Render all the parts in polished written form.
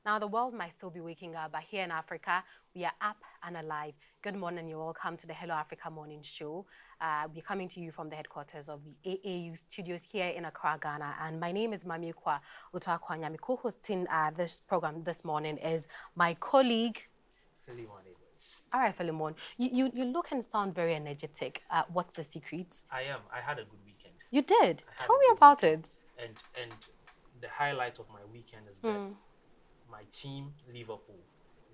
Now, the world might still be waking up, but here in Africa, we are up and alive. Good morning, you're welcome to the Hello Africa Morning Show. We're coming to you from the headquarters of the AAU studios here in Accra, Ghana. And my name is Maame Ekua. Co-hosting this program this morning is my colleague, Philemon Maame Ekua. All right, Philemon. You look and sound very energetic. What's the secret? I am. I had a good weekend. You did? Tell me about it. And the highlight of my weekend is that my team, Liverpool,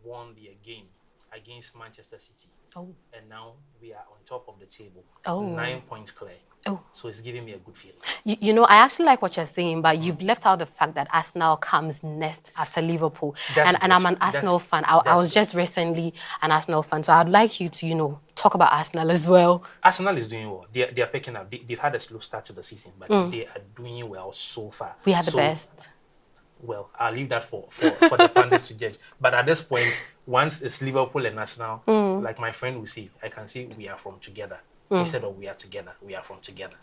won their game against Manchester City. Oh. And now we are on top of the table. Oh. 9 points clear. Oh. So it's giving me a good feeling. You know, I actually like what you're saying, but you've left out the fact that Arsenal comes next after Liverpool. And I'm an Arsenal fan. I was just recently an Arsenal fan. So I'd like you to, talk about Arsenal as well. Arsenal is doing well. They are picking up. They've had a slow start to the season, but they are doing well so far. We are the best. Well, I'll leave that for the pundits to judge. But at this point, once it's Liverpool and Arsenal, like my friend will say, I can say we are from together. Instead of we are together, we are from together.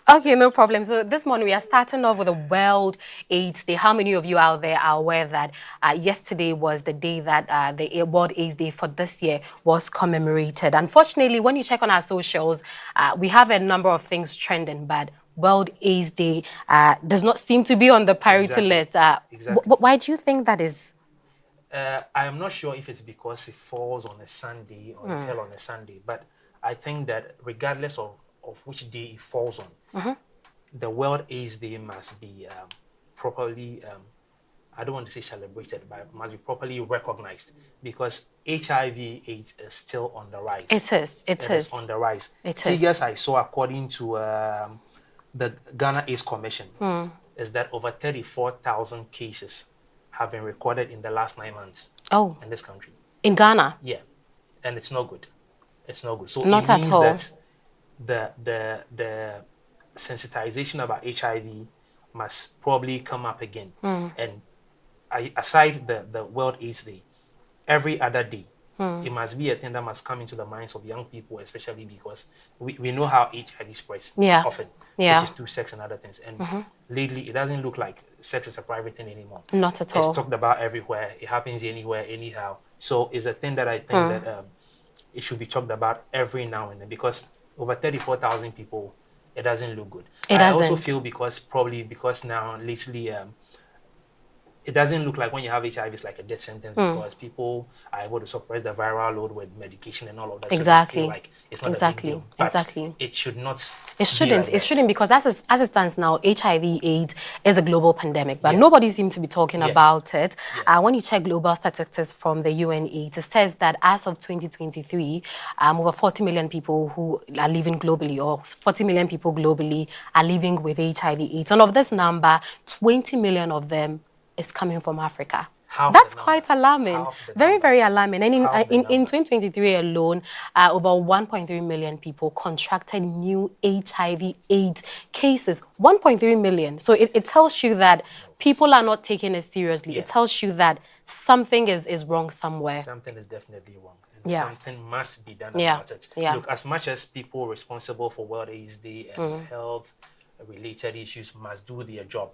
Okay, no problem. So this morning we are starting off with a World AIDS Day. How many of you out there are aware that yesterday was the day that the World AIDS Day for this year was commemorated? Unfortunately, when you check on our socials, we have a number of things trending, but World AIDS Day does not seem to be on the priority list. Exactly. Why do you think that is? I am not sure if it's because it falls on a Sunday or it fell on a Sunday, but I think that regardless of which day it falls on, the World AIDS Day must be properly, I don't want to say celebrated, but must be properly recognized, because HIV/AIDS is still on the rise. It is on the rise. It Figures is. I saw according to the Ghana AIDS Commission is that over 34,000 cases have been recorded in the last 9 months in this country. In Ghana? Yeah, and it's not good. It's not good. So not it means at all. that the sensitization about HIV must probably come up again. And aside the World AIDS Day, every other day, it must be a thing that must come into the minds of young people, especially because we know how HIV spreads often, which is through sex and other things. And lately, it doesn't look like sex is a private thing anymore. Not at all. It's talked about everywhere. It happens anywhere, anyhow. So it's a thing that I think that it should be talked about every now and then, because over 34,000 people, it doesn't look good. I also feel probably because now lately, it doesn't look like when you have HIV, it's like a death sentence, because people are able to suppress the viral load with medication and all of that. Exactly. So like it's not a big deal. But it should not. It shouldn't. It shouldn't, because as it stands now, HIV/AIDS is a global pandemic, but nobody seems to be talking about it. When you check global statistics from the UNAIDS, it says that as of 2023, over 40 million people who are living globally, or 40 million people globally, are living with HIV/AIDS. And of this number, 20 million of them is coming from Africa. That's quite alarming. Very, very alarming. And in 2023 alone, over 1.3 million people contracted new HIV/AIDS cases. 1.3 million. So it tells you that people are not taking it seriously. It tells you that something is wrong somewhere. Something is definitely wrong. And something must be done about it. Look, as much as people responsible for World AIDS Day and health-related issues must do their job,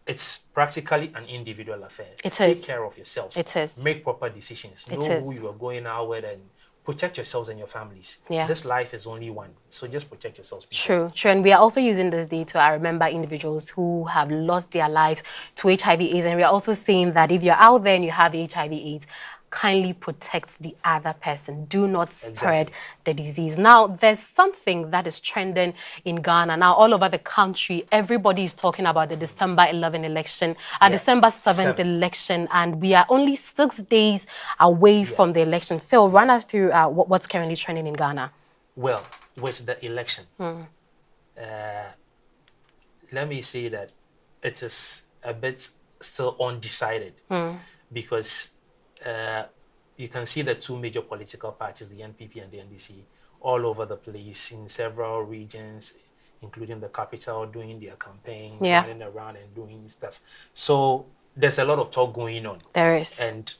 it's practically an individual affair. Take care of yourselves. It is. Make proper decisions. Know who you are going out with, and protect yourselves and your families. This life is only one, so just protect yourselves. True. And we are also using this day to remember individuals who have lost their lives to HIV/AIDS. And we are also saying that if you're out there and you have HIV/AIDS, kindly protect the other person. Do not spread the disease. Now, there's something that is trending in Ghana. Now, all over the country, everybody is talking about the December 11 election, December 7th election, and we are only 6 days away from the election. Phil, run us through what's currently trending in Ghana. Well, with the election, let me say that it is a bit still undecided because you can see the two major political parties, the NPP and the NDC, all over the place in several regions, including the capital, doing their campaigns, running around and doing stuff. So there's a lot of talk going on. There is. And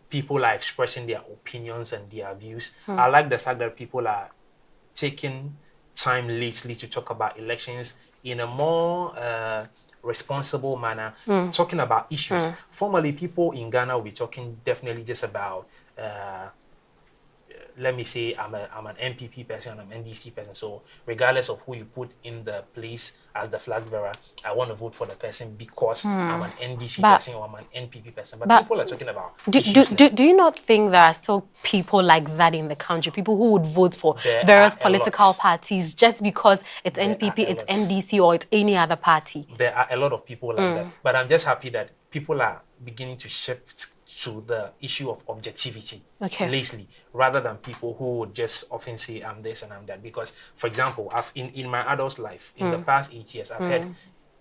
people are expressing their opinions and their views. I like the fact that people are taking time lately to talk about elections in a more responsible manner, talking about issues. Formerly, people in Ghana will be talking definitely just about, let me say, I'm an NPP person, I'm an NDC person. So regardless of who you put in the place as the flag bearer, I want to vote for the person because I'm an NDC person or I'm an NPP person. But people are talking about do you not think there are still people like that in the country? People who would vote for various political parties just because it's NPP, it's NDC, or it's any other party? There are a lot of people like that. But I'm just happy that people are beginning to shift to the issue of objectivity lately, rather than people who would just often say I'm this and I'm that. Because, for example, I've in my adult life, in the past 8 years, I've heard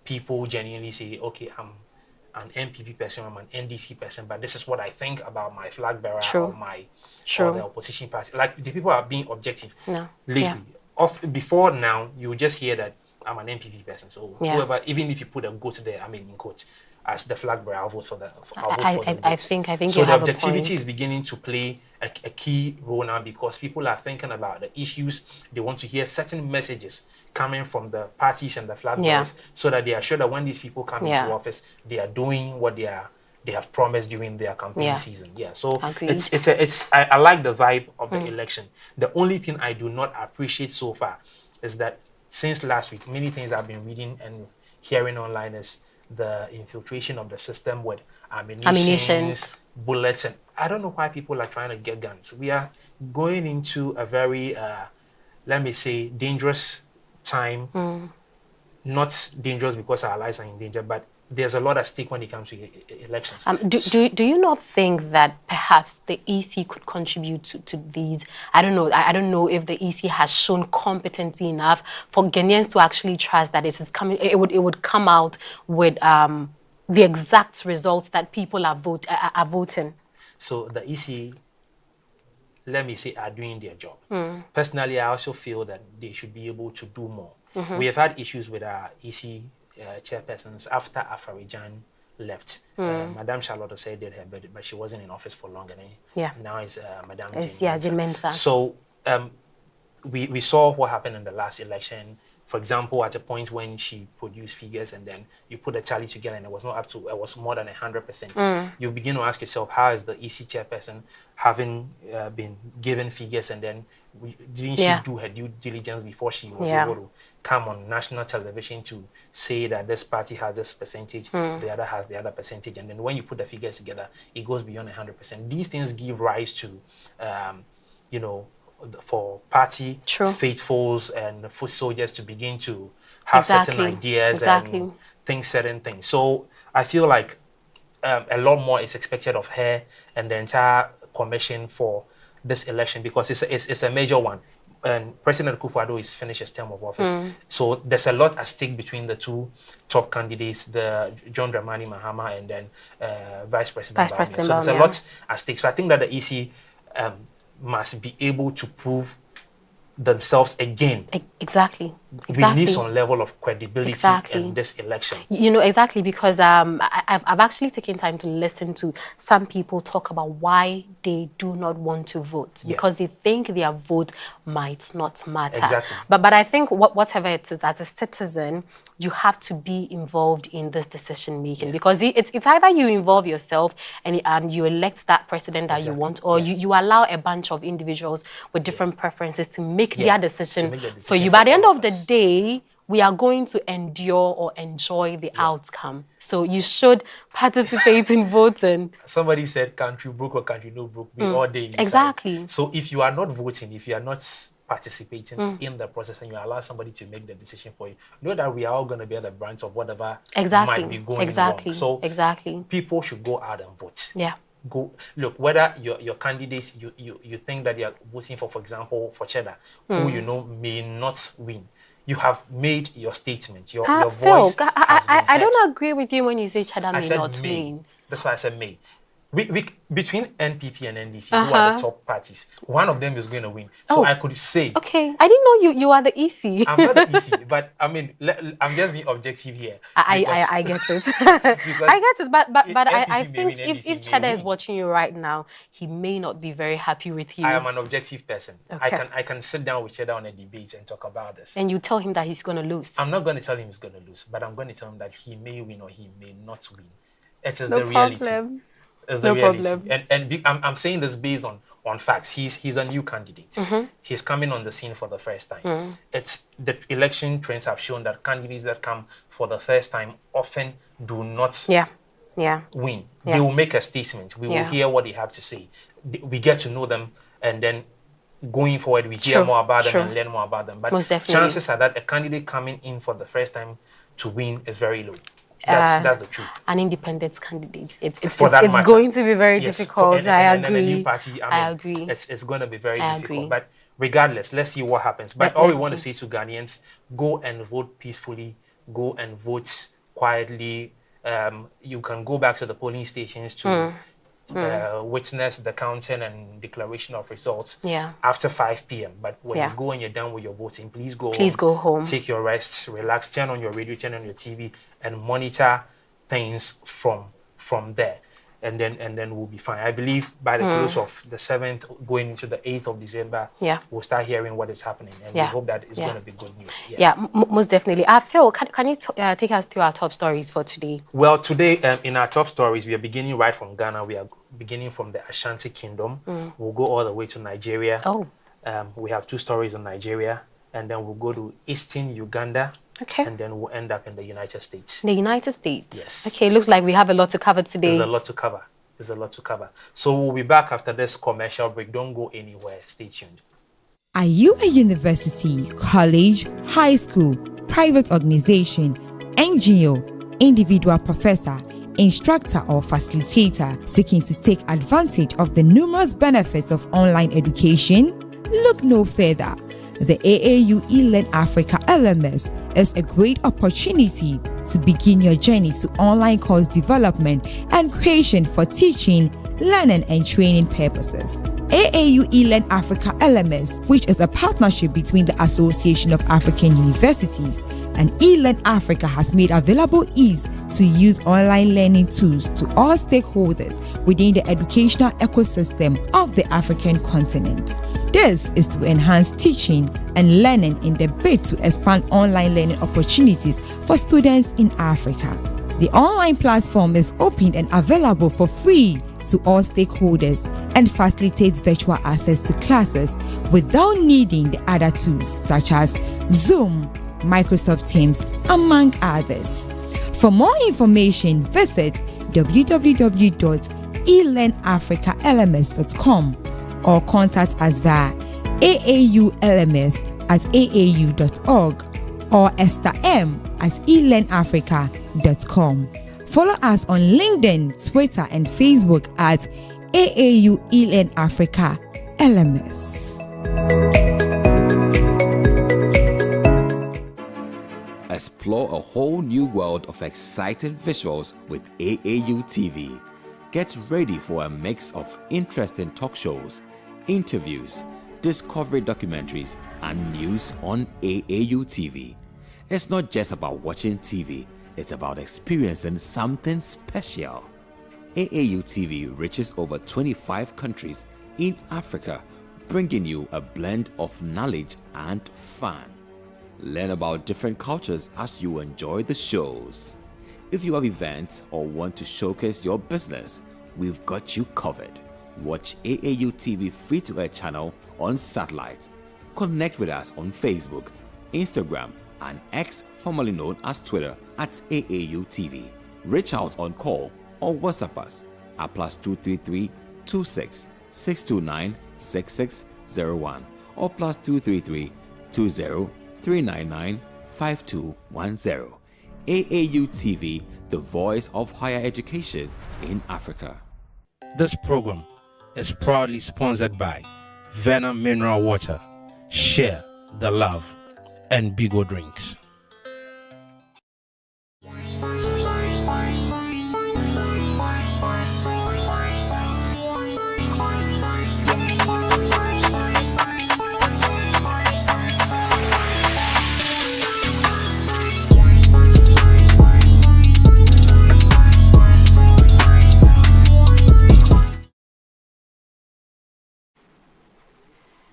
people genuinely say, okay, I'm an NPP person, I'm an NDC person, but this is what I think about my flag bearer or my or the opposition party. Like, the people are being objective lately. Before now, you would just hear that I'm an NPP person. So whoever, even if you put a goat there, I mean in quotes, as the flag bearer, I'll vote for the. I think so. You the have objectivity is beginning to play a key role now because people are thinking about the issues. They want to hear certain messages coming from the parties and the flag bearers, so that they are sure that when these people come into office, they are doing what they have promised during their campaign season. So I like the vibe of the election. The only thing I do not appreciate so far is that since last week, many things I've been reading and hearing online is the infiltration of the system with ammunitions, bullets, and I don't know why people are trying to get guns. We are going into a very, let me say, dangerous time. Not dangerous because our lives are in danger, but there's a lot at stake when it comes to elections. Do you not think that perhaps the EC could contribute to these? I don't know. I don't know if the EC has shown competency enough for Ghanaians to actually trust that it is coming. It would come out with the exact results that people are voting. So the EC, let me say, are doing their job. Personally, I also feel that they should be able to do more. We have had issues with our EC chairpersons after Afarijan left. Madame Charlotte said did her bit, but she wasn't in office for long. And now it's Madame Jane Mensah. So we saw what happened in the last election. For example, at a point when she produced figures and then you put a tally together and it was not up to, it was more than 100%. You begin to ask yourself, how is the EC chairperson having been given figures and then didn't she do her due diligence before she was able to come on national television to say that this party has this percentage, the other has the other percentage, and then when you put the figures together, it goes beyond 100%. These things give rise to, you know, for party faithfuls and foot soldiers to begin to have certain ideas and think certain things. So I feel like a lot more is expected of her and the entire commission for this election because it's a major one. And President Akufo-Addo is finished his term of office. So there's a lot at stake between the two top candidates, the John Dramani Mahama and then Vice President Baumia. So there's a lot at stake. So I think that the EC must be able to prove themselves again. Exactly. We need some level of credibility in this election. You know, exactly, because I've actually taken time to listen to some people talk about why they do not want to vote because they think their vote might not matter. But I think whatever it is, as a citizen, you have to be involved in this decision making because it's either you involve yourself and you elect that president that you want, or you allow a bunch of individuals with different preferences to make their decision for you. By the end of the day, we are going to endure or enjoy the outcome. So you should participate in voting. Somebody said country broke or country no broke. We all day inside. Exactly. So if you are not voting, if you are not participating in the process and you allow somebody to make the decision for you, know that we are all going to be at the branch of whatever might be going wrong. So people should go out and vote. Yeah. Go look whether your candidates you think that you are voting for example, for Cheddar, who you know may not win. You have made your statement. Your voice has been heard. I don't agree with you when you say Cheddar may not win. That's why I said may. We between NPP and NDC, who are the top parties, one of them is going to win. So I could say, okay, I didn't know you are the EC. I'm not the EC, but I mean, I'm just being objective here. I get it. I get it, but I think if Cheddar is watching you right now, he may not be very happy with you. I am an objective person. Okay. I can sit down with Cheddar on a debate and talk about this. And you tell him that he's going to lose. I'm not going to tell him he's going to lose, but I'm going to tell him that he may win or he may not win. It is the reality. Problem. Is the reality. And I'm saying this based on facts. He's a new candidate. He's coming on the scene for the first time. It's the election trends have shown that candidates that come for the first time often do not win. They will make a statement. We will hear what they have to say. We get to know them, and then going forward we hear more about them and learn more about them. But chances are that a candidate coming in for the first time to win is very low. That's the truth. An independent candidate. It's going to be very difficult. I agree. And a new party, I agree. It's going to be very difficult. But regardless, let's see what happens. But all we want to say to Ghanaians, go and vote peacefully. Go and vote quietly. You can go back to the polling stations to witness the counting and declaration of results after 5 p.m. But when you go and you're done with your voting, please go home. Take your rest, relax, turn on your radio, turn on your TV, and monitor things from there. And then we'll be fine. I believe by the close of the 7th, going into the 8th of December, we'll start hearing what is happening. And we hope that it's going to be good news. Most definitely. Phil, can you take us through our top stories for today? Well, today in our top stories, we are beginning right from Ghana. We are beginning from the Ashanti Kingdom. We'll go all the way to Nigeria. We have 2 stories on Nigeria. And then we'll go to Eastern Uganda. Okay. And then we'll end up in the United States. The United States? Yes. Okay, looks like we have a lot to cover today. There's a lot to cover. So we'll be back after this commercial break. Don't go anywhere. Stay tuned. Are you a university, college, high school, private organization, NGO, individual professor, instructor or facilitator seeking to take advantage of the numerous benefits of online education? Look no further. The AAU eLearn Africa LMS is a great opportunity to begin your journey to online course development and creation for teaching, learning and training purposes. AAU eLearn Africa LMS, which is a partnership between the Association of African Universities and eLearn Africa, has made available ease to use online learning tools to all stakeholders within the educational ecosystem of the African continent. This is to enhance teaching and learning in the bid to expand online learning opportunities for students in Africa. The online platform is open and available for free to all stakeholders and facilitates virtual access to classes without needing the other tools such as Zoom, Microsoft Teams, among others. For more information, visit www.elearnafricalms.com or contact us via aaulms@aau.org or estherm@elearnafrica.com. Follow us on LinkedIn, Twitter, and Facebook at AAU eLearn Africa LMS. Explore a whole new world of exciting visuals with AAU TV. Get ready for a mix of interesting talk shows, interviews, discovery documentaries, and news on AAU TV. It's not just about watching TV, it's about experiencing something special. AAU TV reaches over 25 countries in Africa, bringing you a blend of knowledge and fun. Learn about different cultures as you enjoy the shows. If you have events or want to showcase your business, we've got you covered. Watch AAU TV free-to-air channel on satellite. Connect with us on Facebook, Instagram, and X, formerly known as Twitter, at AAU TV. Reach out on call or WhatsApp us at +233 26 629 6601 or +233 20 399 5210. AAU TV, the voice of higher education in Africa. This program is proudly sponsored by Venom Mineral Water, Share the Love, and Bigo Drinks.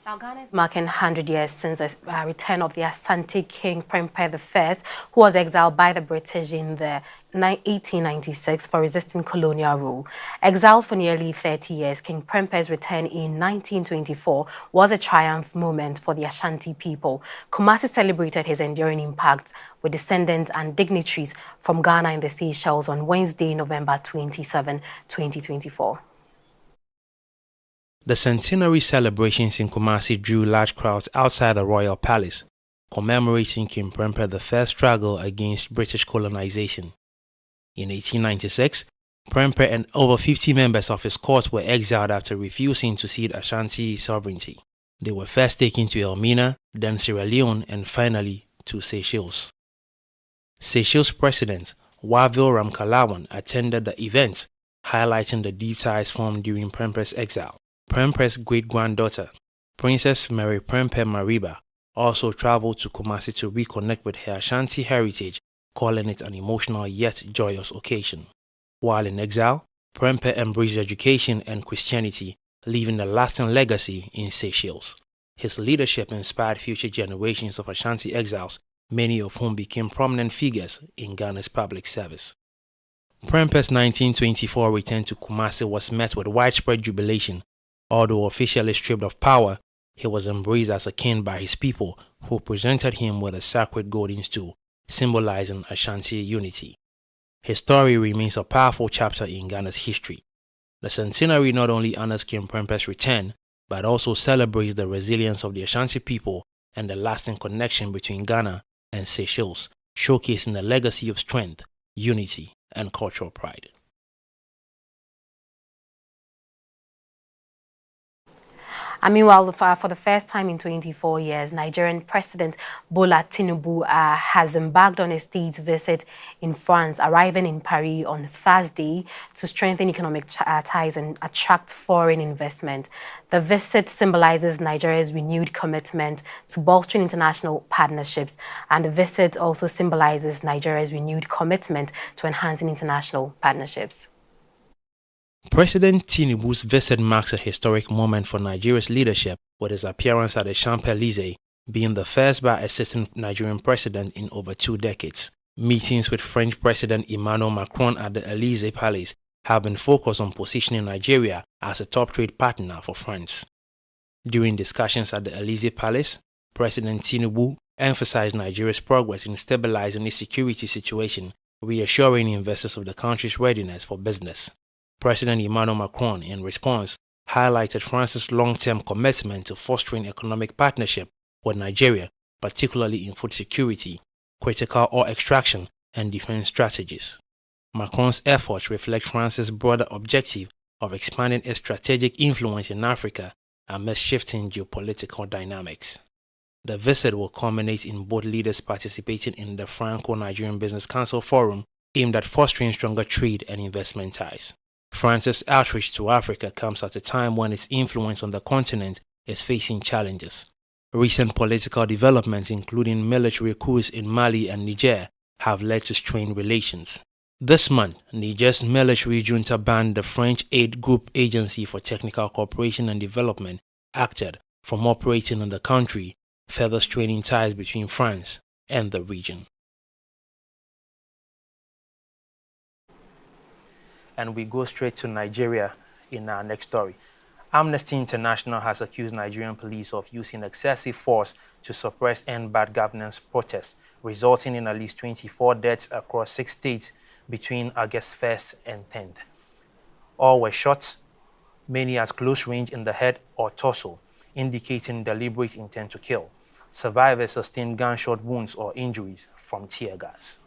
Now, Ghana is marking 100 years since the return of the Asante King Prempeh I, who was exiled by the British in the 1896 for resisting colonial rule. Exiled for nearly 30 years, King Prempeh's return in 1924 was a triumph moment for the Ashanti people. Kumasi celebrated his enduring impact with descendants and dignitaries from Ghana and the Seychelles on Wednesday, November 27, 2024. The centenary celebrations in Kumasi drew large crowds outside the royal palace, commemorating King Prempeh I's struggle against British colonization. In 1896, Prempeh and over 50 members of his court were exiled after refusing to cede Ashanti sovereignty. They were first taken to Elmina, then Sierra Leone, and finally to Seychelles. Seychelles President Wavil Ramkalawan attended the event, highlighting the deep ties formed during Prempeh's exile. Prempeh's great-granddaughter, Princess Mary Prempeh Mariba, also traveled to Kumasi to reconnect with her Ashanti heritage, calling it an emotional yet joyous occasion. While in exile, Prempeh embraced education and Christianity, leaving a lasting legacy in Seychelles. His leadership inspired future generations of Ashanti exiles, many of whom became prominent figures in Ghana's public service. Prempeh's 1924 return to Kumasi was met with widespread jubilation. Although officially stripped of power, he was embraced as a king by his people, who presented him with a sacred golden stool, symbolizing Ashanti unity. His story remains a powerful chapter in Ghana's history. The centenary not only honors King Prempeh's return, but also celebrates the resilience of the Ashanti people and the lasting connection between Ghana and Seychelles, showcasing a legacy of strength, unity, and cultural pride. And meanwhile, for the first time in 24 years, Nigerian President Bola Tinubu has embarked on a state visit in France, arriving in Paris on Thursday to strengthen economic ties and attract foreign investment. The visit symbolizes Nigeria's renewed commitment to bolstering international partnerships, and the visit also symbolizes Nigeria's renewed commitment to enhancing international partnerships. President Tinubu's visit marks a historic moment for Nigeria's leadership, with his appearance at the Champs-Élysées being the first by a sitting Nigerian president in over 2 decades. Meetings with French President Emmanuel Macron at the Élysée Palace have been focused on positioning Nigeria as a top trade partner for France. During discussions at the Élysée Palace, President Tinubu emphasized Nigeria's progress in stabilizing its security situation, reassuring investors of the country's readiness for business. President Emmanuel Macron, in response, highlighted France's long-term commitment to fostering economic partnership with Nigeria, particularly in food security, critical ore extraction, and defense strategies. Macron's efforts reflect France's broader objective of expanding its strategic influence in Africa amid shifting geopolitical dynamics. The visit will culminate in both leaders participating in the Franco-Nigerian Business Council Forum aimed at fostering stronger trade and investment ties. France's outreach to Africa comes at a time when its influence on the continent is facing challenges. Recent political developments, including military coups in Mali and Niger, have led to strained relations. This month, Niger's military junta banned the French aid group Agency for Technical Cooperation and Development, ACTED, from operating in the country, further straining ties between France and the region. And we go straight to Nigeria in our next story. Amnesty International has accused Nigerian police of using excessive force to suppress end bad governance protests, resulting in at least 24 deaths across 6 states between August 1st and 10th. All were shot, many at close range in the head or torso, indicating deliberate intent to kill. Survivors sustained gunshot wounds or injuries from tear gas.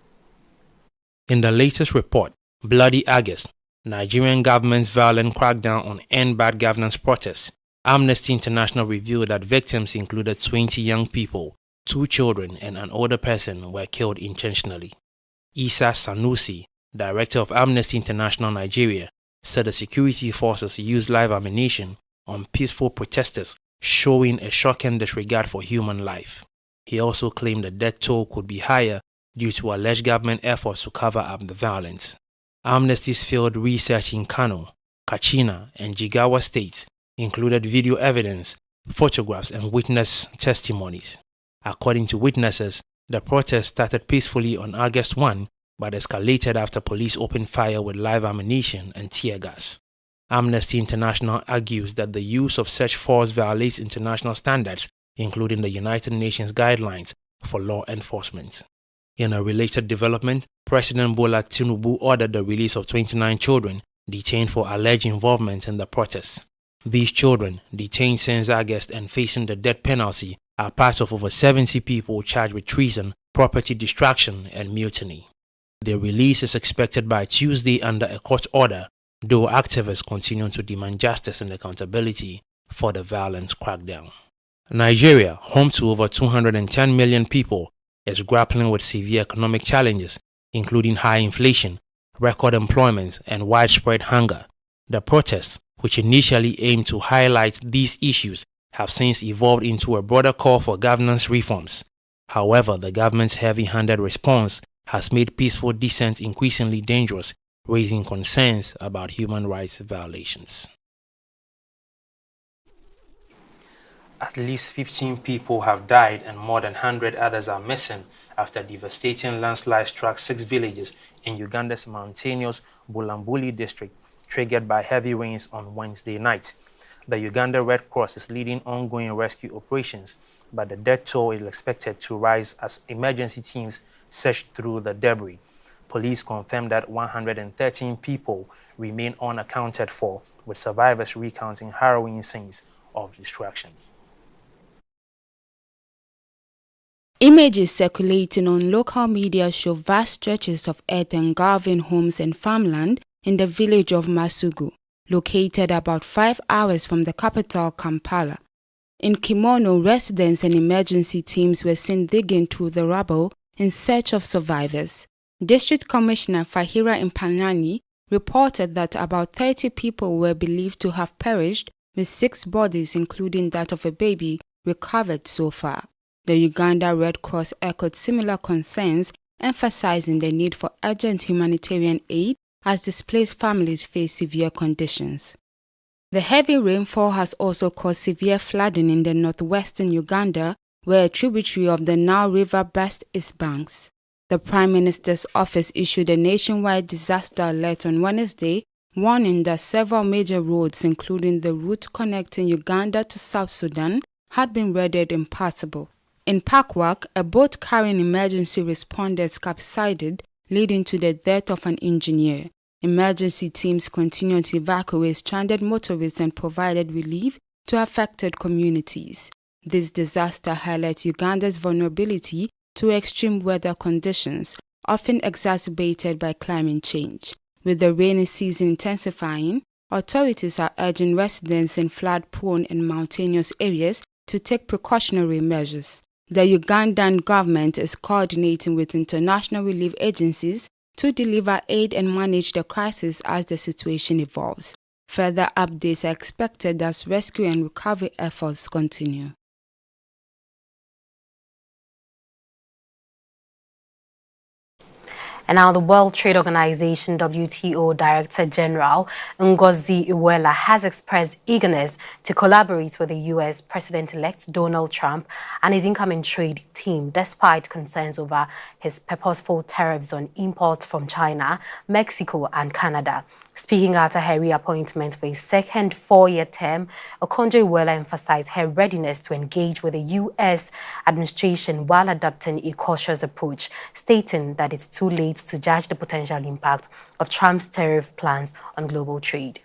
In the latest report, Bloody August, Nigerian government's violent crackdown on End Bad Governance protests, Amnesty International revealed that victims included 20 young people, 2 children, and an older person were killed intentionally. Isa Sanusi, director of Amnesty International Nigeria, said the security forces used live ammunition on peaceful protesters, showing a shocking disregard for human life. He also claimed the death toll could be higher due to alleged government efforts to cover up the violence. Amnesty's field research in Kano, Katsina, and Jigawa states included video evidence, photographs, and witness testimonies. According to witnesses, the protest started peacefully on August 1 but escalated after police opened fire with live ammunition and tear gas. Amnesty International argues that the use of such force violates international standards, including the United Nations guidelines for law enforcement. In a related development, President Bola Tinubu ordered the release of 29 children detained for alleged involvement in the protests. These children, detained since August and facing the death penalty, are part of over 70 people charged with treason, property destruction, and mutiny. Their release is expected by Tuesday under a court order, though activists continue to demand justice and accountability for the violent crackdown. Nigeria, home to over 210 million people, is grappling with severe economic challenges, including high inflation, record employment, and widespread hunger. The protests, which initially aimed to highlight these issues, have since evolved into a broader call for governance reforms. However, the government's heavy-handed response has made peaceful dissent increasingly dangerous, raising concerns about human rights violations. At least 15 people have died and more than 100 others are missing after devastating landslides struck 6 villages in Uganda's mountainous Bulambuli district, triggered by heavy rains on Wednesday night. The Uganda Red Cross is leading ongoing rescue operations, but the death toll is expected to rise as emergency teams search through the debris. Police confirmed that 113 people remain unaccounted for, with survivors recounting harrowing scenes of destruction. Images circulating on local media show vast stretches of earth engulfing homes and farmland in the village of Masugu, located about 5 hours from the capital, Kampala. In Kimono, residents and emergency teams were seen digging through the rubble in search of survivors. District Commissioner Fahira Impanani reported that about 30 people were believed to have perished, with 6 bodies, including that of a baby, recovered so far. The Uganda Red Cross echoed similar concerns, emphasizing the need for urgent humanitarian aid as displaced families face severe conditions. The heavy rainfall has also caused severe flooding in the northwestern Uganda, where a tributary of the Nile River burst its banks. The Prime Minister's office issued a nationwide disaster alert on Wednesday, warning that several major roads, including the route connecting Uganda to South Sudan, had been rendered impassable. In Pakwak, a boat carrying emergency responders capsized, leading to the death of an engineer. Emergency teams continued to evacuate stranded motorists and provided relief to affected communities. This disaster highlights Uganda's vulnerability to extreme weather conditions, often exacerbated by climate change. With the rainy season intensifying, authorities are urging residents in flood-prone and mountainous areas to take precautionary measures. The Ugandan government is coordinating with international relief agencies to deliver aid and manage the crisis as the situation evolves. Further updates are expected as rescue and recovery efforts continue. And now the World Trade Organization WTO Director General Ngozi Iweala has expressed eagerness to collaborate with the U.S. President-elect Donald Trump and his incoming trade team, despite concerns over his purposeful tariffs on imports from China, Mexico and Canada. Speaking at her reappointment for a second four-year term, Okonjo-Iweala emphasized her readiness to engage with the U.S. administration while adopting a cautious approach, stating that it's too late to judge the potential impact of Trump's tariff plans on global trade.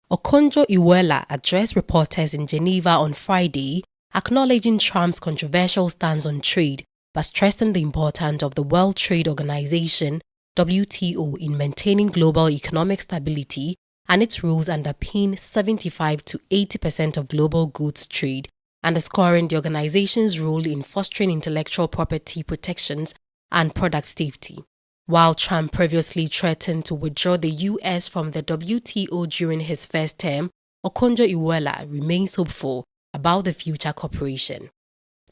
Okonjo-Iweala addressed reporters in Geneva on Friday, acknowledging Trump's controversial stance on trade, but stressing the importance of the World Trade Organization WTO in maintaining global economic stability and its rules underpin 75 to 80% of global goods trade, underscoring the organization's role in fostering intellectual property protections and product safety. While Trump previously threatened to withdraw the U.S. from the WTO during his first term, Okonjo-Iweala remains hopeful about the future cooperation.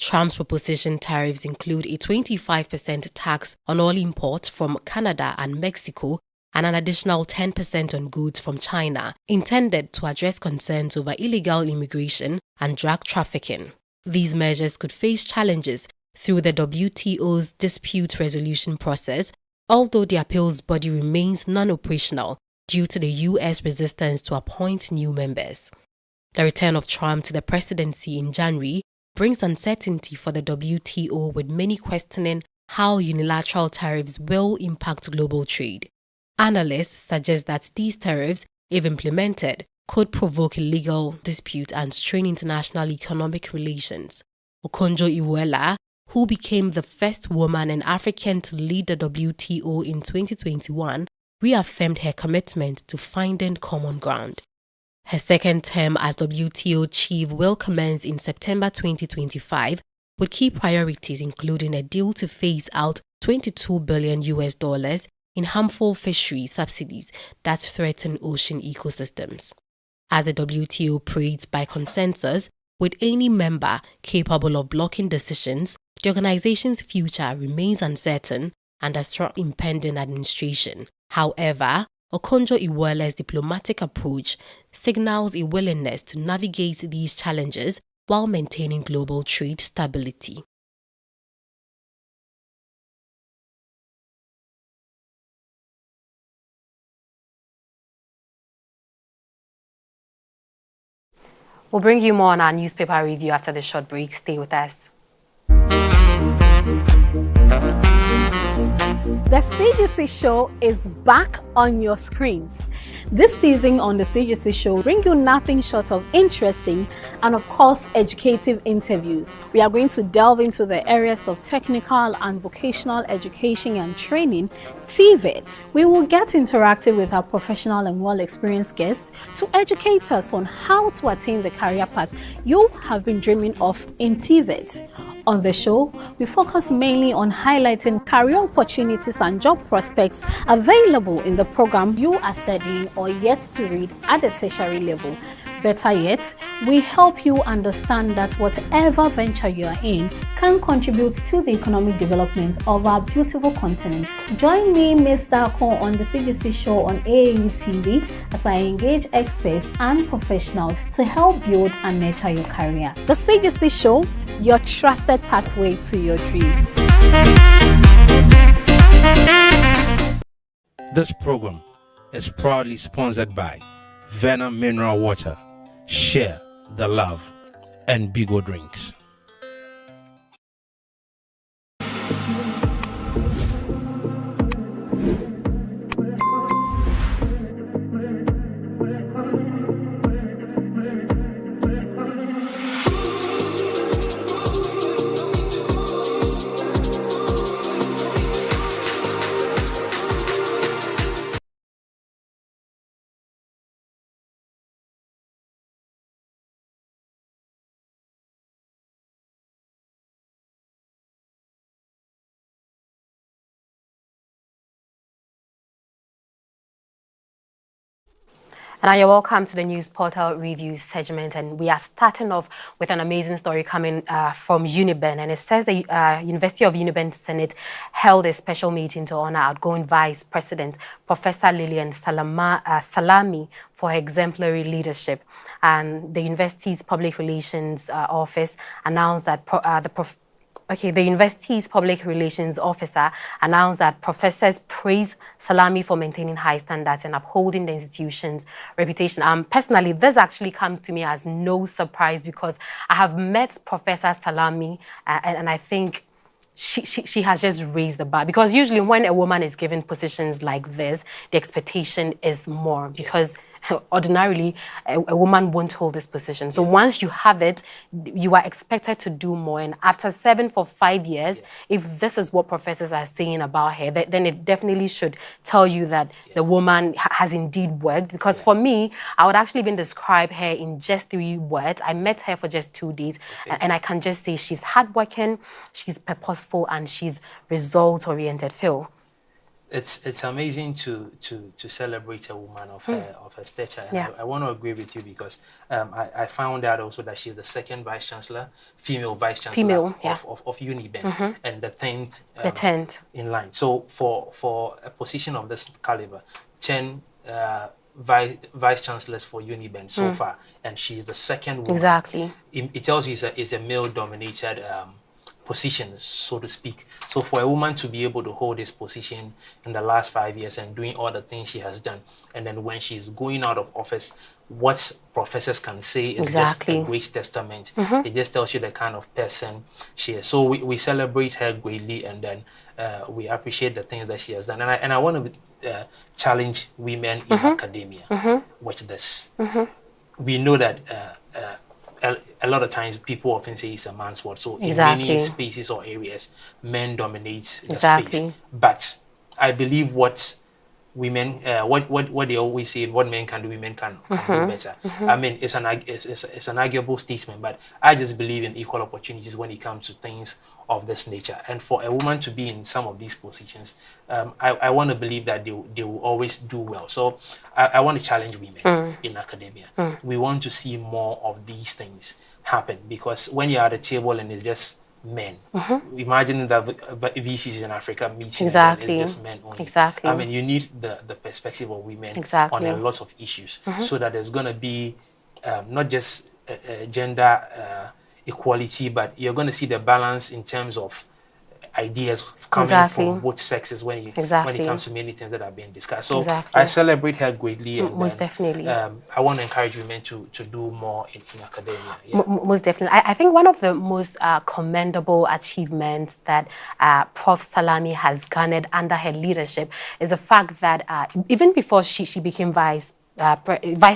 Trump's proposition tariffs include a 25% tax on all imports from Canada and Mexico and an additional 10% on goods from China, intended to address concerns over illegal immigration and drug trafficking. These measures could face challenges through the WTO's dispute resolution process, although the appeals body remains non-operational due to the U.S. resistance to appoint new members. The return of Trump to the presidency in January brings uncertainty for the WTO, with many questioning how unilateral tariffs will impact global trade. Analysts suggest that these tariffs, if implemented, could provoke a legal dispute and strain international economic relations. Okonjo-Iweala, who became the first woman and African to lead the WTO in 2021, reaffirmed her commitment to finding common ground. Her second term as WTO chief will commence in September 2025, with key priorities including a deal to phase out $22 billion in harmful fishery subsidies that threaten ocean ecosystems. As the WTO operates by consensus, with any member capable of blocking decisions, the organization's future remains uncertain under Trump impending administration. However, Okonjo-Iweala's diplomatic approach signals a willingness to navigate these challenges while maintaining global trade stability. We'll bring you more on our newspaper review after the short break. Stay with us. The CGC Show is back on your screens. This season on the CGC Show, bring you nothing short of interesting and of course educative interviews. We are going to delve into the areas of technical and vocational education and training, TVET. We will get interactive with our professional and well-experienced guests to educate us on how to attain the career path you have been dreaming of in TVET. On the show, we focus mainly on highlighting career opportunities and job prospects available in the program you are studying or yet to read at the tertiary level. Better yet, we help you understand that whatever venture you are in can contribute to the economic development of our beautiful continent. Join me, Mr. Akon, on the CGC Show on AAU TV as I engage experts and professionals to help build and nurture your career. The CGC Show, your trusted pathway to your dreams. This program is proudly sponsored by Venom Mineral Water, Share the Love, and Bigo Drinks. And you're welcome to the News Portal Reviews segment, and we are starting off with an amazing story coming from Uniben, and it says the University of Uniben Senate held a special meeting to honor outgoing Vice President Professor Lillian Salami for her exemplary leadership. And the university's public relations office announced that the university's public relations officer announced that professors praise Salami for maintaining high standards and upholding the institution's reputation. Personally, this actually comes to me as no surprise because I have met Professor Salami and I think she has just raised the bar, because usually when a woman is given positions like this, the expectation is more, because ordinarily a woman won't hold this position. So once you have it, you are expected to do more. And after serving for 5 years, if this is what professors are saying about her, then it definitely should tell you that the woman has indeed worked. Because for me, I would actually even describe her in just 3 words. I met her for just 2 days, and I can just say she's hardworking, she's purposeful, and she's result-oriented. Phil? It's amazing to celebrate a woman of her stature. And I want to agree with you because I found out also that she's the second vice chancellor, female vice chancellor of Uniben, and the 10th in line. So for a position of this caliber, 10 vice chancellors for Uniben so far, and she's the second woman. Exactly. It tells you it's a male-dominated position, so to speak. So for a woman to be able to hold this position in the last 5 years and doing all the things she has done, and then when she's going out of office, what professors can say is just a great testament. It just tells you the kind of person she is. So we celebrate her greatly, and then we appreciate the things that she has done. And I want to challenge women in academia with this. We know that a lot of times people often say it's a man's world. So in many spaces or areas, men dominate the space. But I believe what women, what they always say, what men can do, women can do better. I mean, it's an arguable statement, but I just believe in equal opportunities when it comes to things of this nature. And for a woman to be in some of these positions, I want to believe that they will always do well. So I want to challenge women in academia. We want to see more of these things happen, because when you're at a table and it's just men, imagine that VCs in Africa meeting and it's just men only. I mean, you need the perspective of women on a lot of issues, so that there's going to be not just gender equality, but you're going to see the balance in terms of ideas coming from both sexes when it comes to many things that are being discussed. So I celebrate her greatly, and most definitely I want to encourage women to do more in academia. Most definitely. I think one of the most commendable achievements that Prof. Salami has garnered under her leadership is the fact that even before she became vice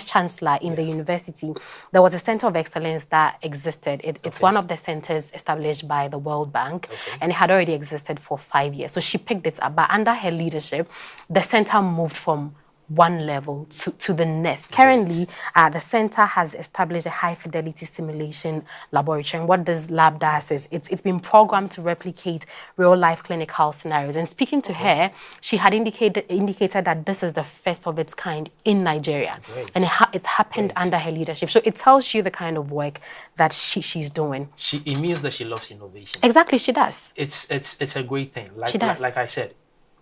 chancellor in the university, there was a center of excellence that existed. It's one of the centers established by the World Bank, and it had already existed for 5 years. So she picked it up, but under her leadership, the center moved from one level to the next. Currently, the center has established a high-fidelity simulation laboratory, and what this lab does is it's been programmed to replicate real-life clinical scenarios. And speaking to her, she had indicated that this is the first of its kind in Nigeria, and it's happened under her leadership. So it tells you the kind of work that she's doing. It means that she loves innovation. Exactly, she does. It's a great thing. She does. Like I said,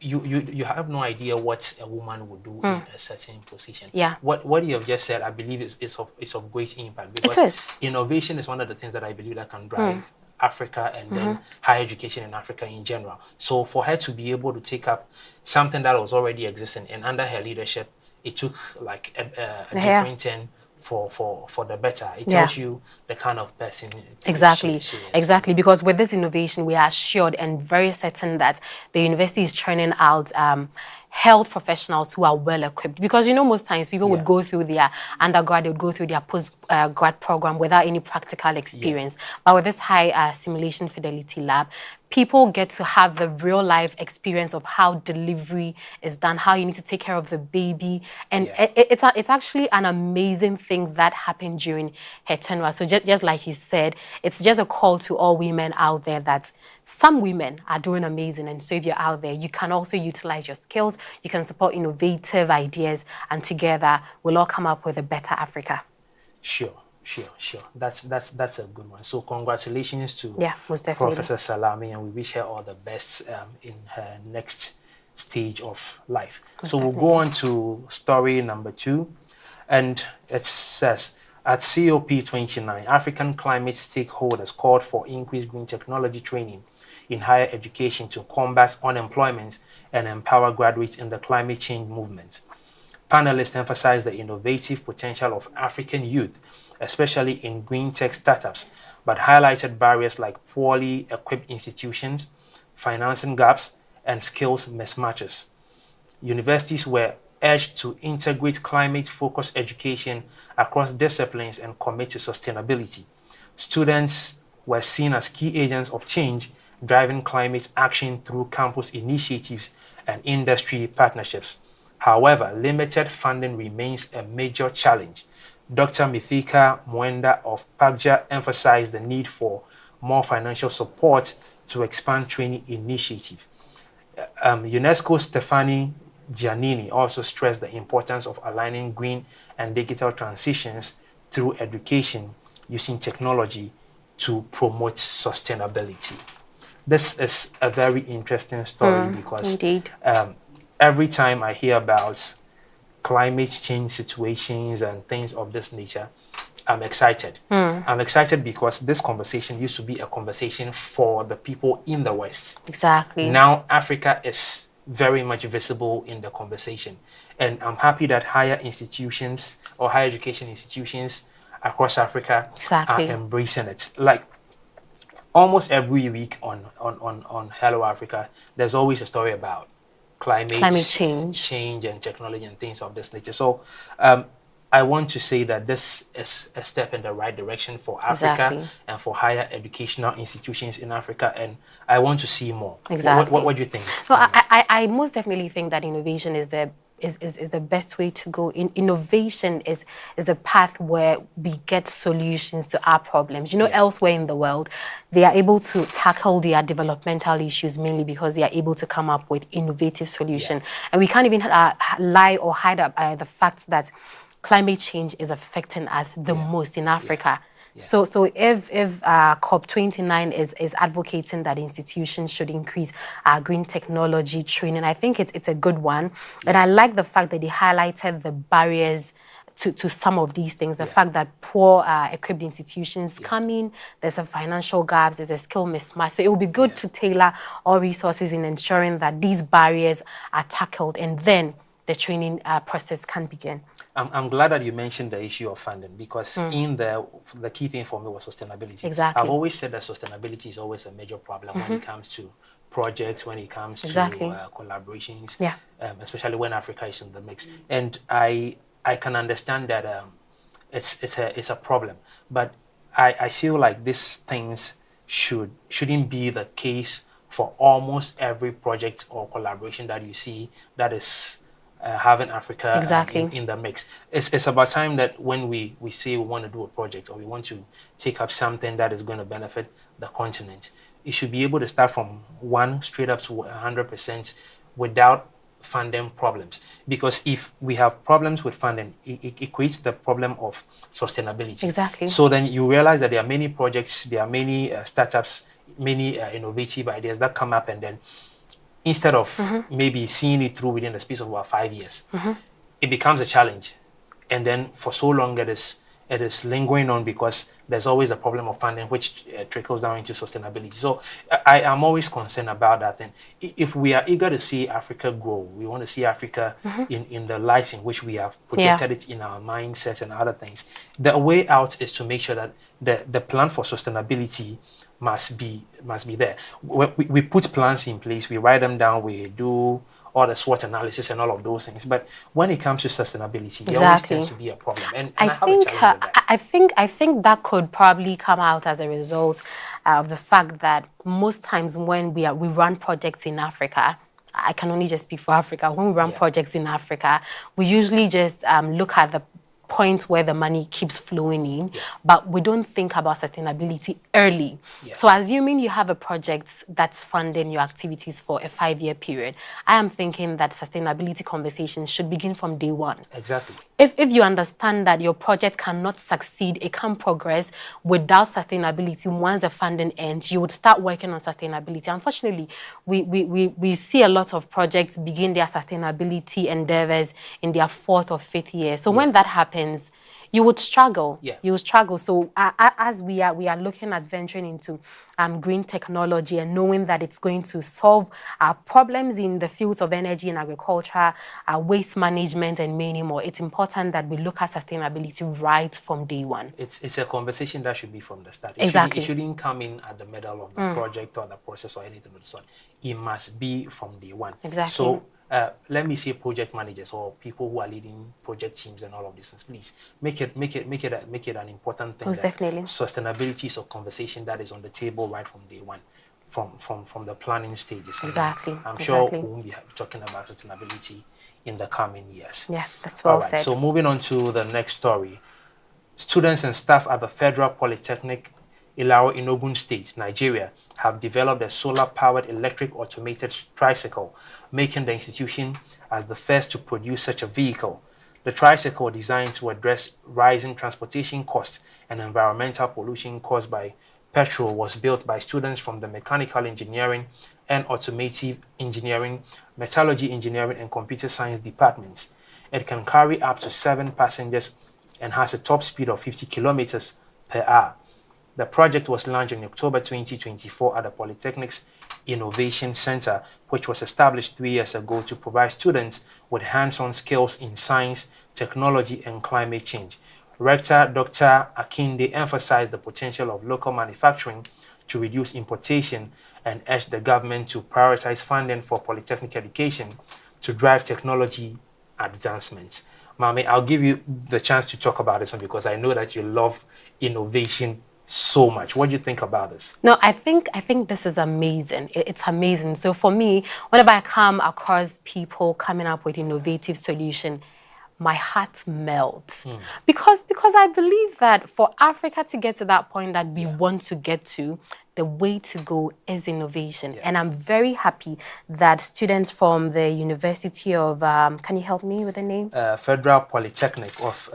you have no idea what a woman would do in a certain position. What you have just said, I believe is of great impact, because innovation is one of the things that I believe that can drive Africa and then higher education in Africa in general. So for her to be able to take up something that was already existing, and under her leadership, it took like a different turn for the better. It tells you the kind of person she is. Exactly, because with this innovation, we are assured and very certain that the university is churning out health professionals who are well equipped, because most times people would go through their undergrad, they would go through their post-grad program without any practical experience. But with this high simulation fidelity lab, people get to have the real life experience of how delivery is done, how you need to take care of the baby. And it's actually an amazing thing that happened during her tenure. So just like you said, it's just a call to all women out there that some women are doing amazing. And so if you're out there, you can also utilize your skills you can support innovative ideas, and together we'll all come up with a better Africa. Sure. That's a good one. So congratulations to most definitely. Professor Salami, and we wish her all the best in her next stage of life. So we'll go on to story number 2, and it says, at COP29, African climate stakeholders called for increased green technology training in higher education to combat unemployment and empower graduates in the climate change movement. Panelists emphasized the innovative potential of African youth, especially in green tech startups, but highlighted barriers like poorly equipped institutions, financing gaps, and skills mismatches. Universities were urged to integrate climate-focused education across disciplines and commit to sustainability. Students were seen as key agents of change, driving climate action through campus initiatives and industry partnerships. However, limited funding remains a major challenge. Dr. Mithika Mwenda of PAGJA emphasized the need for more financial support to expand training initiatives. UNESCO's Stefani Giannini also stressed the importance of aligning green and digital transitions through education using technology to promote sustainability. This is a very interesting story because every time I hear about climate change situations and things of this nature, I'm excited. I'm excited because this conversation used to be a conversation for the people in the West. Exactly. Now Africa is very much visible in the conversation. And I'm happy that higher institutions or higher education institutions across Africa are embracing it. Like almost every week on Hello Africa, there's always a story about climate change and technology and things of this nature. So I want to say that this is a step in the right direction for Africa and for higher educational institutions in Africa, and I want to see more. What do you think? So I most definitely think that innovation is the best way to go. Innovation is the path where we get solutions to our problems. Elsewhere in the world, they are able to tackle their developmental issues mainly because they are able to come up with innovative solutions. And we can't even lie or hide the fact that climate change is affecting us the most in Africa. So if COP29 is advocating that institutions should increase green technology training, I think it's a good one. And I like the fact that they highlighted the barriers to some of these things. The fact that poor equipped institutions come in, there's a financial gaps, there's a skill mismatch. So it will be good to tailor all resources in ensuring that these barriers are tackled, and then the training process can begin. I'm glad that you mentioned the issue of funding, because in the key thing for me was sustainability. Exactly. I've always said that sustainability is always a major problem when it comes to projects, when it comes to collaborations, especially when Africa is in the mix. And I can understand that it's a problem, but I feel like these things shouldn't be the case for almost every project or collaboration that you see that is having Africa in the mix. It's about time that when we say we want to do a project or we want to take up something that is going to benefit the continent, it should be able to start from 1 straight up to 100% without funding problems. Because if we have problems with funding, it creates the problem of sustainability. Exactly. So then you realize that there are many projects, there are many startups, many innovative ideas that come up, and then instead of maybe seeing it through within the space of about 5 years, it becomes a challenge. And then for so long it is lingering on because there's always a problem of funding, which trickles down into sustainability. So I am always concerned about that. And if we are eager to see Africa grow, we want to see Africa in the light in which we have projected it in our mindsets and other things, the way out is to make sure that the plan for sustainability must be there. We put plans in place, we write them down, we do all the SWOT analysis and all of those things. But when it comes to sustainability, there always tends to be a problem. And I have a challenge with that. I think that could probably come out as a result of the fact that most times when we run projects in Africa, I can only just speak for Africa. When we run projects in Africa, we usually just look at the point where the money keeps flowing in, but we don't think about sustainability early. So assuming you have a project that's funding your activities for a 5-year period, I am thinking that sustainability conversations should begin from day one. Exactly. If you understand that your project cannot succeed, it can't progress without sustainability, once the funding ends, you would start working on sustainability. Unfortunately, we see a lot of projects begin their sustainability endeavors in their 4th or 5th year. So when that happens, you would struggle. You would struggle. So as we are looking at venturing into green technology and knowing that it's going to solve our problems in the fields of energy and agriculture, waste management, and many more, it's important that we look at sustainability right from day one. It's a conversation that should be from the start. Exactly. It shouldn't come in at the middle of the project or the process or anything of the sort. It must be from day one. Exactly. So let me say project managers or people who are leading project teams and all of these things, please make it an important thing. Most definitely. Sustainability is a conversation that is on the table right from day one, from the planning stages. Exactly. I'm sure we won't be talking about sustainability in the coming years. Yeah, that's well said. So moving on to the next story. Students and staff at the Federal Polytechnic Ilaro in Ogun State, Nigeria, have developed a solar-powered electric automated tricycle, making the institution as the first to produce such a vehicle. The tricycle, designed to address rising transportation costs and environmental pollution caused by petrol, was built by students from the mechanical engineering and automotive engineering, metallurgy engineering, and computer science departments. It can carry up to 7 passengers and has a top speed of 50 kilometers per hour. The project was launched in October 2024 at the Polytechnic's Innovation Center, which was established 3 years ago to provide students with hands-on skills in science, technology, and climate change. Rector Dr. Akinde emphasized the potential of local manufacturing to reduce importation and urged the government to prioritize funding for polytechnic education to drive technology advancements. Mame, I'll give you the chance to talk about this one because I know that you love innovation so much. What do you think about this? No, I think this is amazing. It's amazing. So for me, whenever I come across people coming up with innovative solution, my heart melts. Because I believe that for Africa to get to that point that we want to get to, the way to go is innovation. And I'm very happy that students from the University of, can you help me with the name? Federal Polytechnic of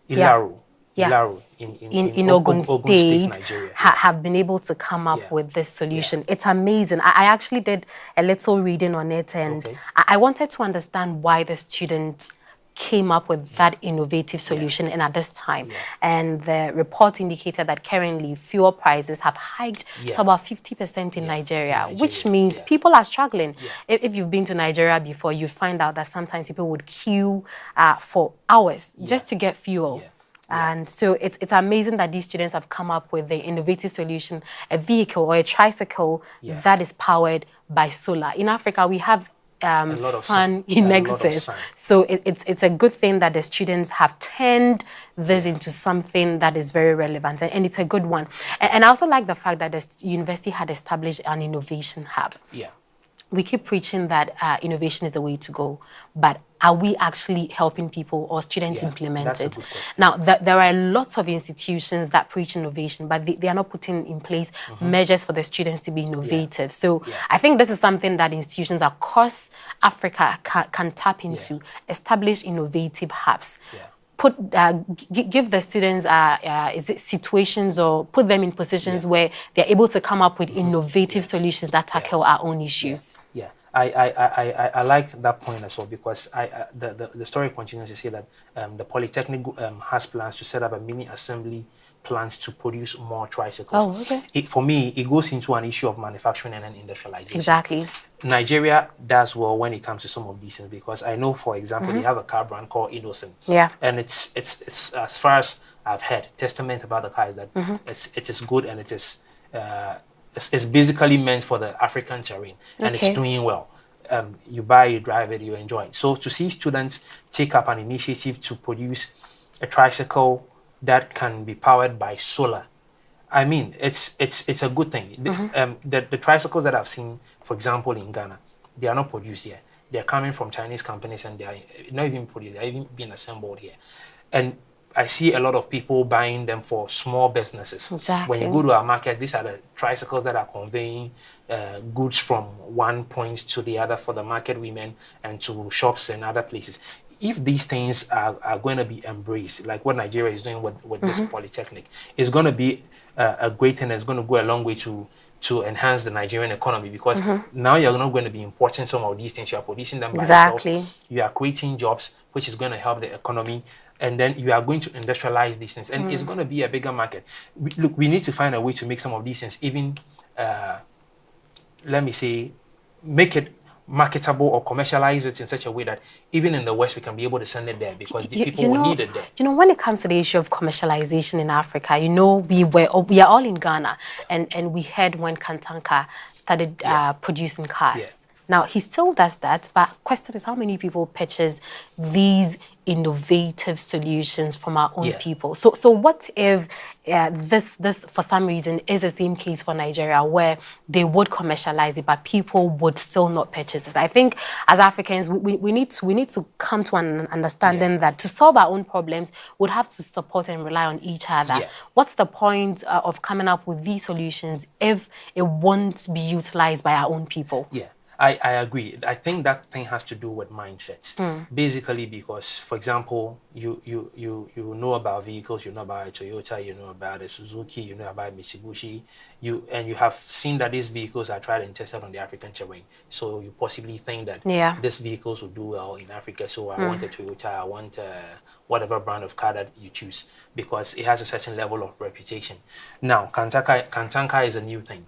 Ilaro. Ilaro in Ogun State, Nigeria. Have been able to come up with this solution. It's amazing. I actually did a little reading on it, and I wanted to understand why the students came up with that innovative solution and at this time. And the report indicated that currently fuel prices have hiked to about 50% in Nigeria, which means people are struggling. If you've been to Nigeria before, you find out that sometimes people would queue for hours just to get fuel. And so it's amazing that these students have come up with the innovative solution, a vehicle or a tricycle that is powered by solar. In Africa, we have sun in excess. So it's a good thing that the students have turned this into something that is very relevant, and it's a good one. And I also like the fact that the university had established an innovation hub. We keep preaching that innovation is the way to go, but are we actually helping people or students implement it? Now, there are lots of institutions that preach innovation, but they are not putting in place measures for the students to be innovative. So I think this is something that institutions across Africa can tap into, establish innovative hubs. Give the students situations or put them in positions where they're able to come up with innovative solutions that tackle our own issues. I like that point as well, because the story continues to say that the Polytechnic has plans to set up a mini assembly plant to produce more tricycles. For me, it goes into an issue of manufacturing and industrialization. Exactly. Nigeria does well when it comes to some of these things, because I know, for example, they have a car brand called Innocent. And it's as far as I've heard, testament about the car is that it is good, and it is it's basically meant for the African terrain, and it's doing well. You buy, you drive it, you enjoy it. So to see students take up an initiative to produce a tricycle that can be powered by solar, I mean, it's a good thing. The tricycles that I've seen, for example, in Ghana, they are not produced here. They are coming from Chinese companies, and they are not even produced. They are even being assembled here. And I see a lot of people buying them for small businesses. Exactly. When you go to our market, these are the tricycles that are conveying goods from one point to the other for the market women and to shops and other places. If these things are going to be embraced, like what Nigeria is doing with this polytechnic, it's going to be a great thing. It's going to go a long way to enhance the Nigerian economy, because now you're not going to be importing some of these things. You are producing them by yourself. You are creating jobs, which is going to help the economy. And then you are going to industrialize these things. And it's going to be a bigger market. We need to find a way to make some of these things even, let me say, make it marketable or commercialize it in such a way that even in the West we can be able to send it there, because the people will need it there. You know, when it comes to the issue of commercialization in Africa, you know, we are all in Ghana, and we heard when Kantanka started producing cars. Now, he still does that, but question is how many people purchase these innovative solutions from our own people? So what if this for some reason is the same case for Nigeria, where they would commercialize it, but people would still not purchase it? I think as Africans, we need to come to an understanding that to solve our own problems, we'd have to support and rely on each other. What's the point of coming up with these solutions if it won't be utilized by our own people? I agree. I think that thing has to do with mindset. Basically, because, for example, you know about vehicles, you know about a Toyota, you know about a Suzuki, you know about Mitsubishi, and you have seen that these vehicles are tried and tested on the African terrain. So you possibly think that these vehicles will do well in Africa. So I want a Toyota, I want whatever brand of car that you choose, because it has a certain level of reputation. Now, Kantanka is a new thing.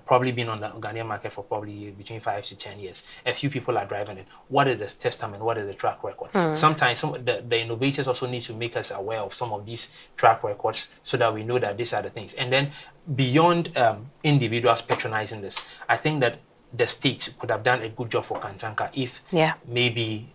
Probably been on the Ghanaian market for probably between 5 to 10 years. A few people are driving it. What is the testament? What is the track record? Sometimes the innovators also need to make us aware of some of these track records so that we know that these are the things. And then beyond individuals patronizing this, I think that the state could have done a good job for Kantanka if maybe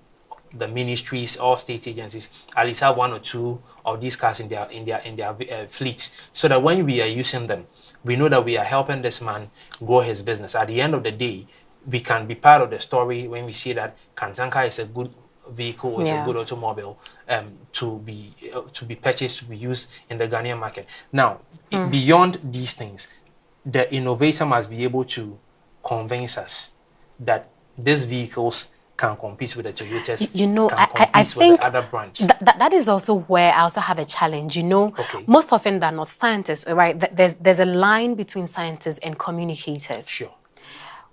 the ministries or state agencies at least have 1 or 2 of these cars in their fleets, so that when we are using them, we know that we are helping this man grow his business. At the end of the day, we can be part of the story when we see that Kantanka is a good vehicle, is a good automobile to be purchased, to be used in the Ghanaian market. Now, beyond these things, the innovator must be able to convince us that these vehicles can compete with the Toyotas. You know, I think with the other brands. That is also where I also have a challenge. You know, most often than not, scientists, right? There's a line between scientists and communicators. Sure.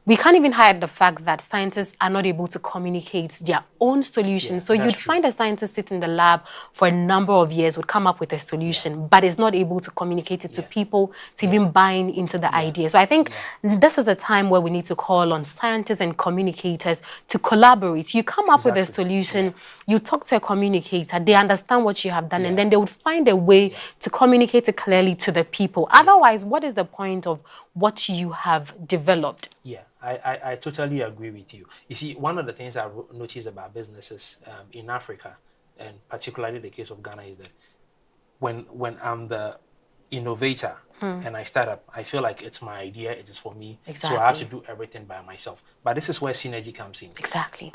We can't even hide the fact that scientists are not able to communicate their own solutions. So you'd find a scientist sit in the lab for a number of years, would come up with a solution, but is not able to communicate it to people, to even buying into the idea. So I think this is a time where we need to call on scientists and communicators to collaborate. You come up with a solution, you talk to a communicator, they understand what you have done, and then they would find a way to communicate it clearly to the people. Otherwise, what is the point of what you have developed? I totally agree with you. You see, one of the things I've noticed about businesses in Africa, and particularly the case of Ghana, is that when I'm the innovator and I start up, I feel like it's my idea, it is for me, so I have to do everything by myself. But this is where synergy comes in.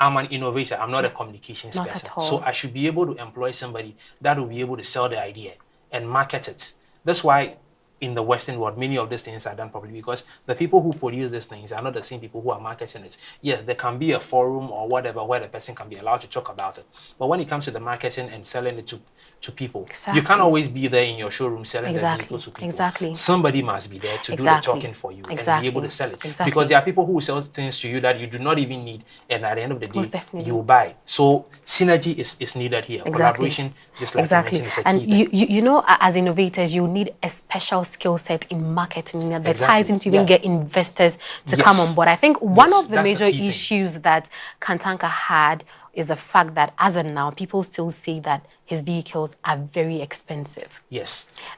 I'm an innovator, I'm not a communications person. At all. So I should be able to employ somebody that will be able to sell the idea and market it. That's why in the Western world, many of these things are done properly, because the people who produce these things are not the same people who are marketing it. Yes, there can be a forum or whatever where the person can be allowed to talk about it. But when it comes to the marketing and selling it to people, you can't always be there in your showroom selling the vehicles to people. Somebody must be there to do the talking for you and be able to sell it. Because there are people who will sell things to you that you do not even need, and at the end of the day, you will buy. So synergy is needed here. Collaboration, just like you mentioned, is a key thing. You know, as innovators, you need a special skill set in marketing and advertising to even get investors to come on board. I think one of the major issues that Kantanka had is the fact that as of now, people still say that his vehicles are very expensive.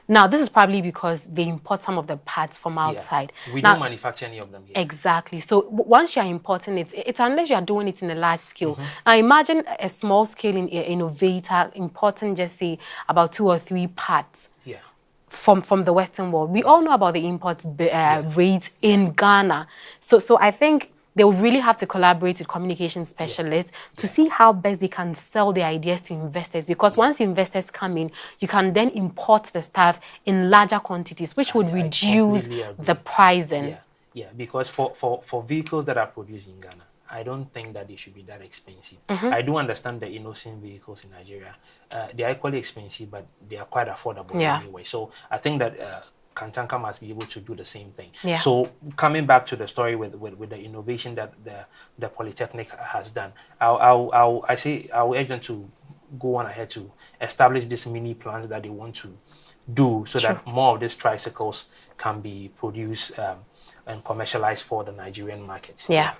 Now, this is probably because they import some of the parts from outside. We don't manufacture any of them here. Exactly. So once you're importing it, it's unless you're doing it in a large scale. Now, imagine a small scale innovator importing, just say, about 2 or 3 parts. From the Western world. We all know about the import rates in Ghana. So I think they would really have to collaborate with communication specialists to see how best they can sell their ideas to investors. Because once investors come in, you can then import the stuff in larger quantities, which would reduce the pricing. Yeah, because for vehicles that are produced in Ghana, I don't think that they should be that expensive. I do understand the innocent vehicles in Nigeria. They are equally expensive, but they are quite affordable anyway. So I think that Kantanka must be able to do the same thing. So coming back to the story with the innovation that the Polytechnic has done, I'll urge them to go on ahead to establish these mini plants that they want to do, so that more of these tricycles can be produced and commercialized for the Nigerian market. Yeah.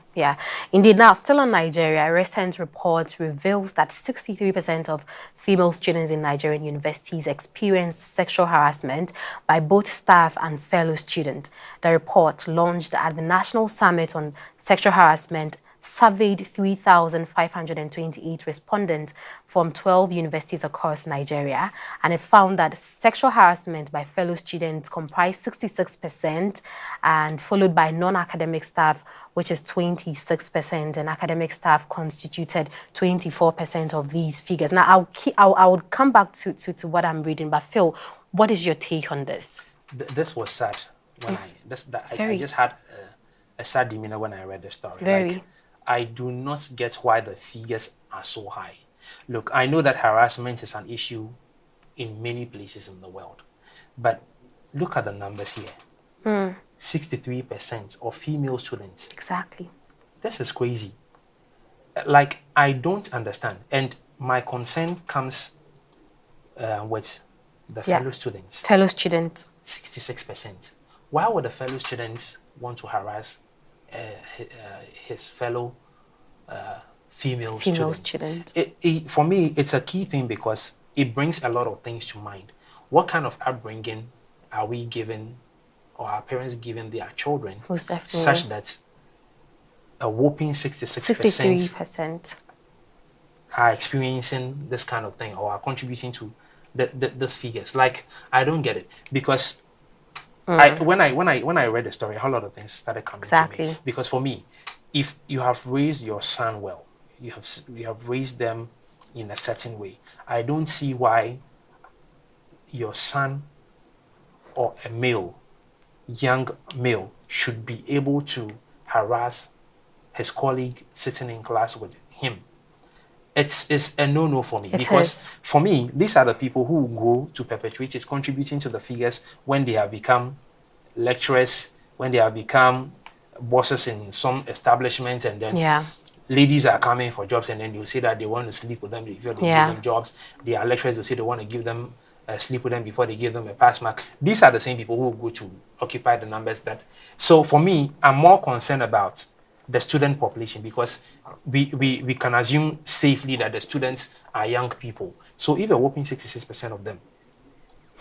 Indeed. Now, still on Nigeria, a recent report reveals that 63% of female students in Nigerian universities experience sexual harassment by both staff and fellow students. The report, launched at the National Summit on Sexual Harassment, surveyed 3,528 respondents from 12 universities across Nigeria, and it found that sexual harassment by fellow students comprised 66%, and followed by non-academic staff, which is 26%, and academic staff constituted 24% of these figures. Now, I would come back to what I'm reading, but Phil, what is your take on this? This was sad when I just had a sad demeanor when I read the story. Very. I do not get why the figures are so high. Look, I know that harassment is an issue in many places in the world, but look at the numbers here. 63% of female students. Exactly. This is crazy. Like, I don't understand. And my concern comes with the fellow students. Fellow students. 66%. Why would the fellow students want to harass his fellow female student? For me, it's a key thing because it brings a lot of things to mind. What kind of upbringing are we giving, or our parents giving their children, such that a whopping 63% are experiencing this kind of thing, or are contributing to those figures? Like, I don't get it, because when I read the story, a whole lot of things started coming to me. Because for me, if you have raised your son well, you have raised them in a certain way, I don't see why your son or a young male, should be able to harass his colleague sitting in class with him. It's a no-no for me. Because for me, these are the people who go to perpetuate it, contributing to the figures when they have become lecturers, when they have become bosses in some establishments, and then ladies are coming for jobs, and then they'll say that they want to sleep with them before they give them jobs. They are lecturers, they'll say they want to give them sleep with them before they give them a pass mark. These are the same people who go to occupy the numbers that. So for me, I'm more concerned about the student population, because we can assume safely that the students are young people. So if a whopping 66% of them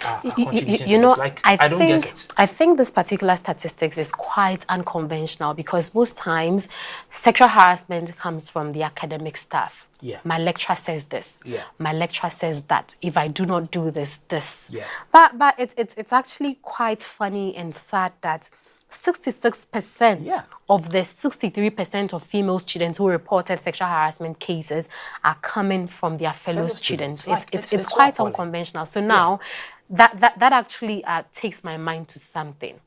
are contributing to this, like, I don't get it. I think this particular statistics is quite unconventional, because most times sexual harassment comes from the academic staff. My lecturer says this. My lecturer says that. If I do not do this. But it's actually quite funny and sad that 66% of the 63% of female students who reported sexual harassment cases are coming from their fellow students. It's quite unconventional. So now, that actually takes my mind to something.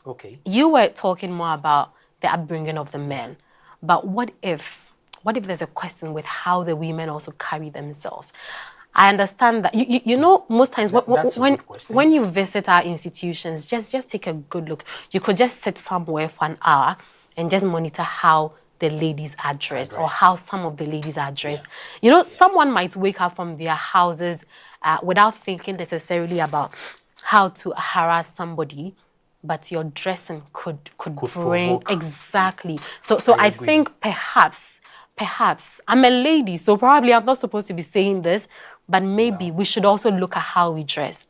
Okay. You were talking more about the upbringing of the men, but what if there's a question with how the women also carry themselves? I understand that you know, most times when you visit our institutions, just take a good look. You could just sit somewhere for an hour and just monitor how the ladies are dressed, or how some of the ladies are dressed. You know, someone might wake up from their houses without thinking necessarily about how to harass somebody, but your dressing could bring provoke. Exactly. So I think perhaps I'm a lady, so probably I'm not supposed to be saying this, but maybe we should also look at how we dress.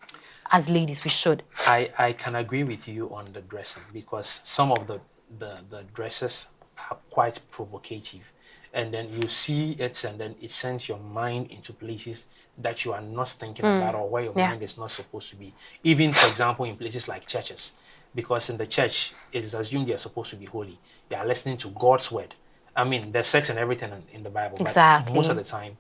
As ladies, we should. I can agree with you on the dressing, because some of the dresses are quite provocative, and then you see it, and then it sends your mind into places that you are not thinking about, or where your mind is not supposed to be. Even, for example, in places like churches, because in the church, it is assumed they are supposed to be holy. They are listening to God's word. I mean, there's sex and everything in the Bible, Exactly. but most of the time,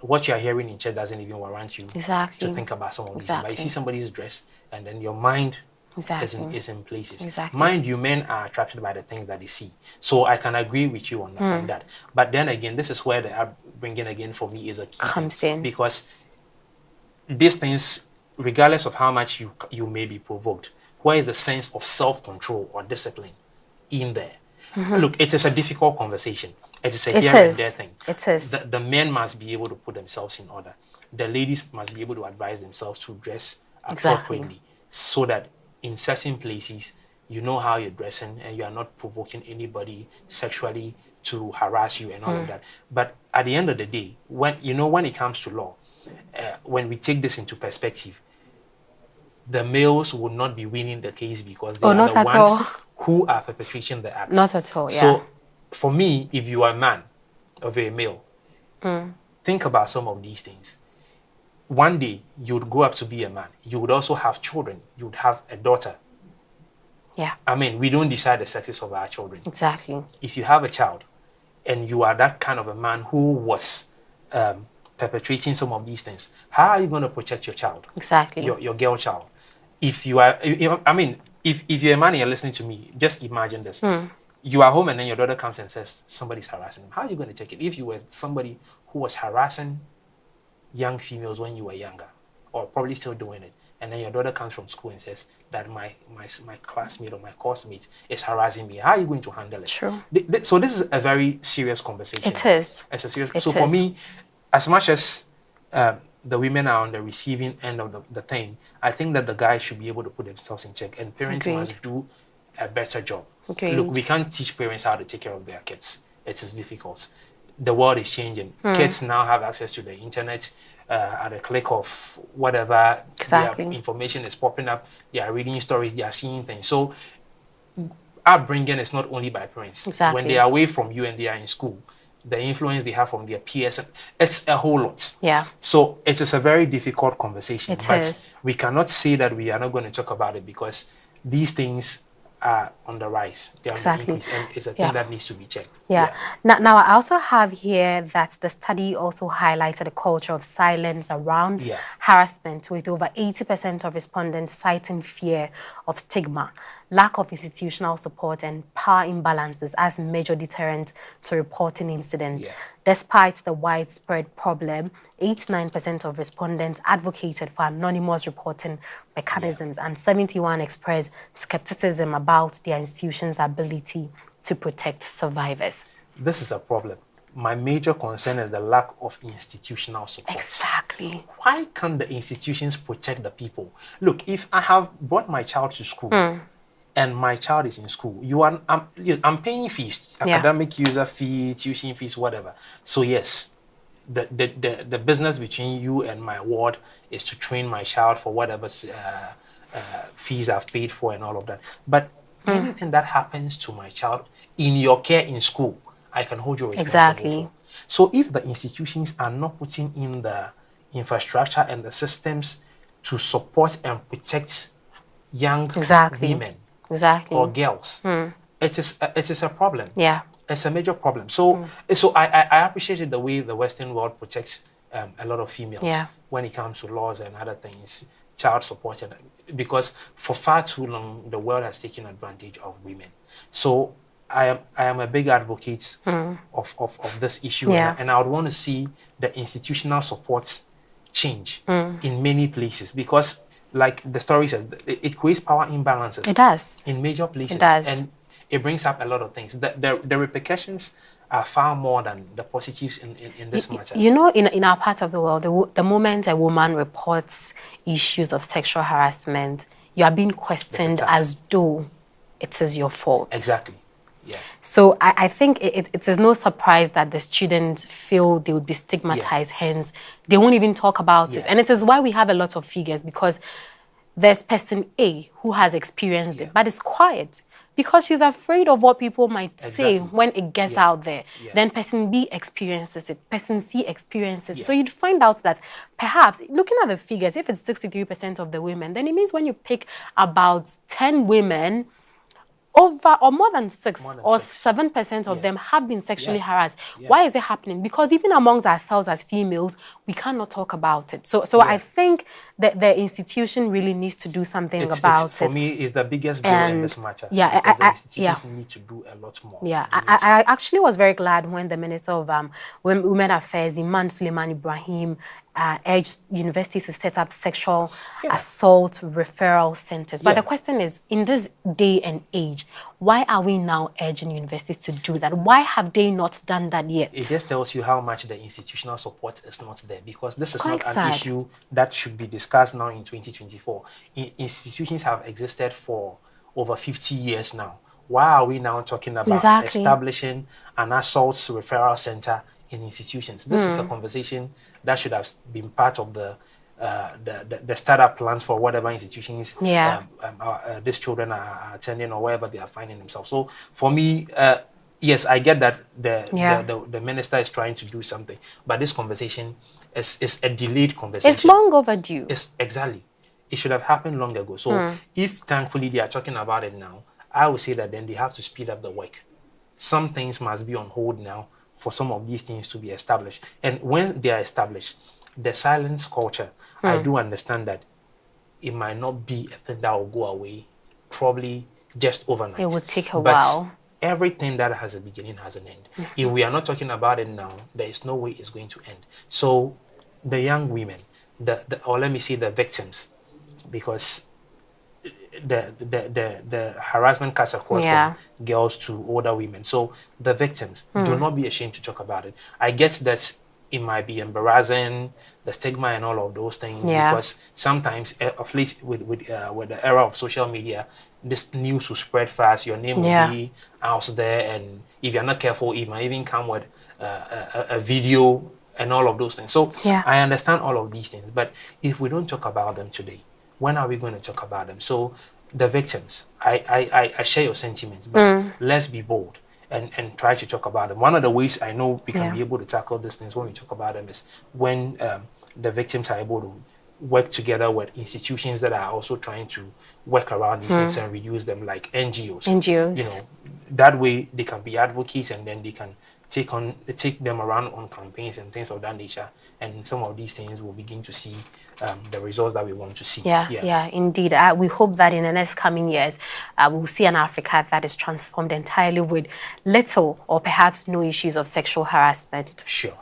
what you are hearing in church doesn't even warrant you Exactly. to think about some of these things. Exactly. But you see somebody's dress, and then your mind Exactly. is in places. Exactly. Mind you, men are attracted by the things that they see. So I can agree with you on that. But then again, this is where the upbringing again for me is a key Comes thing. in. Because these things, regardless of how much you may be provoked, where is the sense of self-control or discipline in there? Look, it is a difficult conversation. It is a here and there thing. It is. The men must be able to put themselves in order. The ladies must be able to advise themselves to dress appropriately, so that in certain places you know how you're dressing and you are not provoking anybody sexually to harass you and all of that. But at the end of the day, when it comes to law, when we take this into perspective, the males will not be winning the case because they are not the at ones all. who are perpetrating the acts. Not at all, yeah. So, for me, if you are a man of a male, think about some of these things. One day, you would grow up to be a man. You would also have children. You would have a daughter. Yeah. I mean, we don't decide the sexes of our children. Exactly. If you have a child and you are that kind of a man who was perpetrating some of these things, how are you going to protect your child? Exactly. Your girl child. If you are, if you're a man and you're listening to me, just imagine this. You are home and then your daughter comes and says somebody's harassing them. How are you going to take it? If you were somebody who was harassing young females when you were younger, or probably still doing it, and then your daughter comes from school and says that my classmate or my coursemate is harassing me, how are you going to handle it? True. So this is a very serious conversation. It is. It's a serious. It For is. me, as much as the women are on the receiving end of the thing, I think that the guys should be able to put themselves in check, and parents Agreed. must do a better job. Agreed. Look, we can't teach parents how to take care of their kids. It is difficult. The world is changing. Kids now have access to the internet at a click of whatever. Exactly. Their information is popping up. They are reading stories. They are seeing things. So upbringing is not only by parents. Exactly. When they are away from you and they are in school, the influence they have from their peers, it's a whole lot. Yeah. So it is a very difficult conversation. It but is. we cannot say that we are not going to talk about it, because these things are on the rise. They are Exactly. on the increase, and it's a thing that needs to be checked. Yeah. Now, I also have here that the study also highlighted a culture of silence around harassment, with over 80% of respondents citing fear of stigma, lack of institutional support, and power imbalances as major deterrent to reporting incidents. Yeah. Despite the widespread problem, 89% of respondents advocated for anonymous reporting mechanisms, and 71% expressed skepticism about their institution's ability to protect survivors. This is a problem. My major concern is the lack of institutional support. Exactly. Why can't the institutions protect the people? Look, if I have brought my child to school and my child is in school, I'm paying fees, academic user fee, tuition fees, whatever. So yes, the business between you and my ward is to train my child for whatever fees I've paid for and all of that. But anything that happens to my child in your care in school, I can hold you responsible Exactly. for. So if the institutions are not putting in the infrastructure and the systems to support and protect young women or girls, it is a problem. Yeah. It's a major problem. So I appreciated the way the Western world protects a lot of females when it comes to laws and other things, child support, because for far too long the world has taken advantage of women. So I am a big advocate of this issue, and I would want to see the institutional support change in many places, because like the story says, it creates power imbalances. It does. In major places. It does. And it brings up a lot of things. The repercussions are far more than the positives in this matter. You know, in our part of the world, the moment a woman reports issues of sexual harassment, you are being questioned as though it is your fault. Exactly. Yeah. So I think it is no surprise that the students feel they would be stigmatized, hence they won't even talk about it. And it is why we have a lot of figures, because there's person A who has experienced it, but it's quiet. because she's afraid of what people might say Exactly. when it gets Yeah. out there. Yeah. Then person B experiences it, person C experiences it. Yeah. So you'd find out that perhaps, looking at the figures, if it's 63% of the women, then it means when you pick about 10 women, over or more than 7% of them have been sexually harassed. Why is it happening? Because even amongst ourselves as females, we cannot talk about it. So I think that the institution really needs to do something about it. For me, it's the biggest bill in this matter. Yeah, because the institutions need to do a lot more. Yeah, I actually was very glad when the Minister of Women Affairs, Iman Suleiman Ibrahim, urged universities to set up sexual assault referral centers. But the question is, in this day and age, why are we now urging universities to do that? Why have they not done that yet? It just tells you how much the institutional support is not there, because this is Quite not an sad. issue that should be discussed now in 2024. Institutions have existed for over 50 years now. Why are we now talking about establishing an assault referral center in institutions? This is a conversation that should have been part of the startup plans for whatever institutions these children are attending or wherever they are finding themselves. So for me, yes, I get that the minister is trying to do something, but this conversation is a delayed conversation. It's long overdue. Exactly. It should have happened long ago. So if thankfully they are talking about it now, I would say that then they have to speed up the work. Some things must be on hold now for some of these things to be established. And when they are established, the silence culture, I do understand that it might not be a thing that will go away probably just overnight. It would take a while. Everything that has a beginning has an end. If we are not talking about it now, there is no way it's going to end. So the young women, or let me say the victims, because the harassment cuts across from girls to older women. So the victims, do not be ashamed to talk about it. I get that it might be embarrassing, the stigma and all of those things, because sometimes of late with the era of social media, this news will spread fast. Your name will be out there, and if you're not careful, it might even come with a video and all of those things. So I understand all of these things, but if we don't talk about them today, when are we going to talk about them? So the victims, I share your sentiments, but let's be bold and try to talk about them. One of the ways I know we can be able to tackle these things when we talk about them is when the victims are able to work together with institutions that are also trying to work around these things and reduce them, like NGOs. You know, that way they can be advocates, and then they can take them around on campaigns and things of that nature, and some of these things will begin to see the results that we want to see. Yeah, indeed. We hope that in the next coming years, we'll see an Africa that is transformed entirely with little or perhaps no issues of sexual harassment. Sure.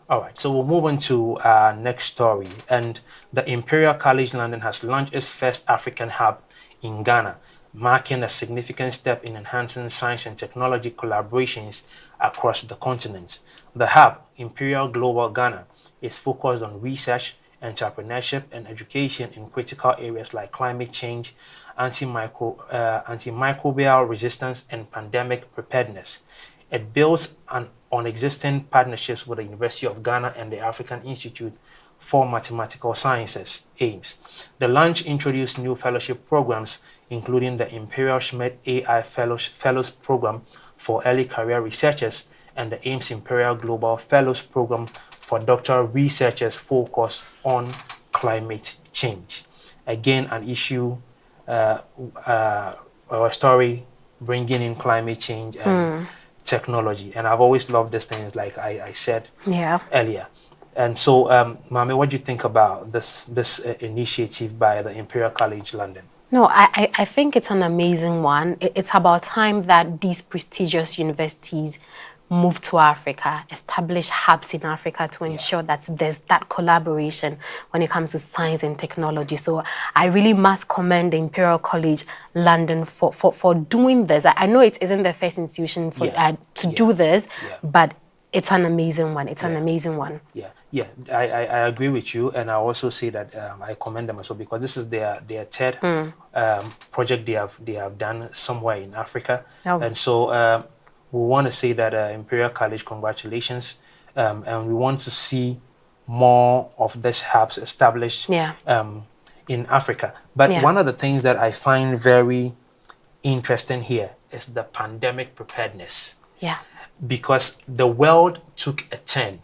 All right, so we'll move on to our next story. And the Imperial College London has launched its first African hub in Ghana, marking a significant step in enhancing science and technology collaborations across the continent. The hub, Imperial Global Ghana, is focused on research, entrepreneurship, and education in critical areas like climate change, antimicrobial resistance, and pandemic preparedness. It builds on existing partnerships with the University of Ghana and the African Institute for Mathematical Sciences, AIMS. The launch introduced new fellowship programs, including the Imperial Schmidt AI Fellows Program for early career researchers and the AIMS Imperial Global Fellows Program for doctoral researchers focused on climate change. Again, an issue or a story bringing in climate change and technology. And I've always loved these things, like I said earlier. And so, Maame, what do you think about this initiative by the Imperial College London? No, I think it's an amazing one. It's about time that these prestigious universities move to Africa, establish hubs in Africa to ensure that there's that collaboration when it comes to science and technology. So I really must commend the Imperial College London for doing this. I know it isn't the first institution to do this, but it's an amazing one. It's an amazing one. Yeah, I agree with you, and I also say that I commend them also, because this is their third project they have done somewhere in Africa, and so we want to say that Imperial College, congratulations, and we want to see more of these hubs established in Africa. But one of the things that I find very interesting here is the pandemic preparedness. Yeah. Because the world took a turn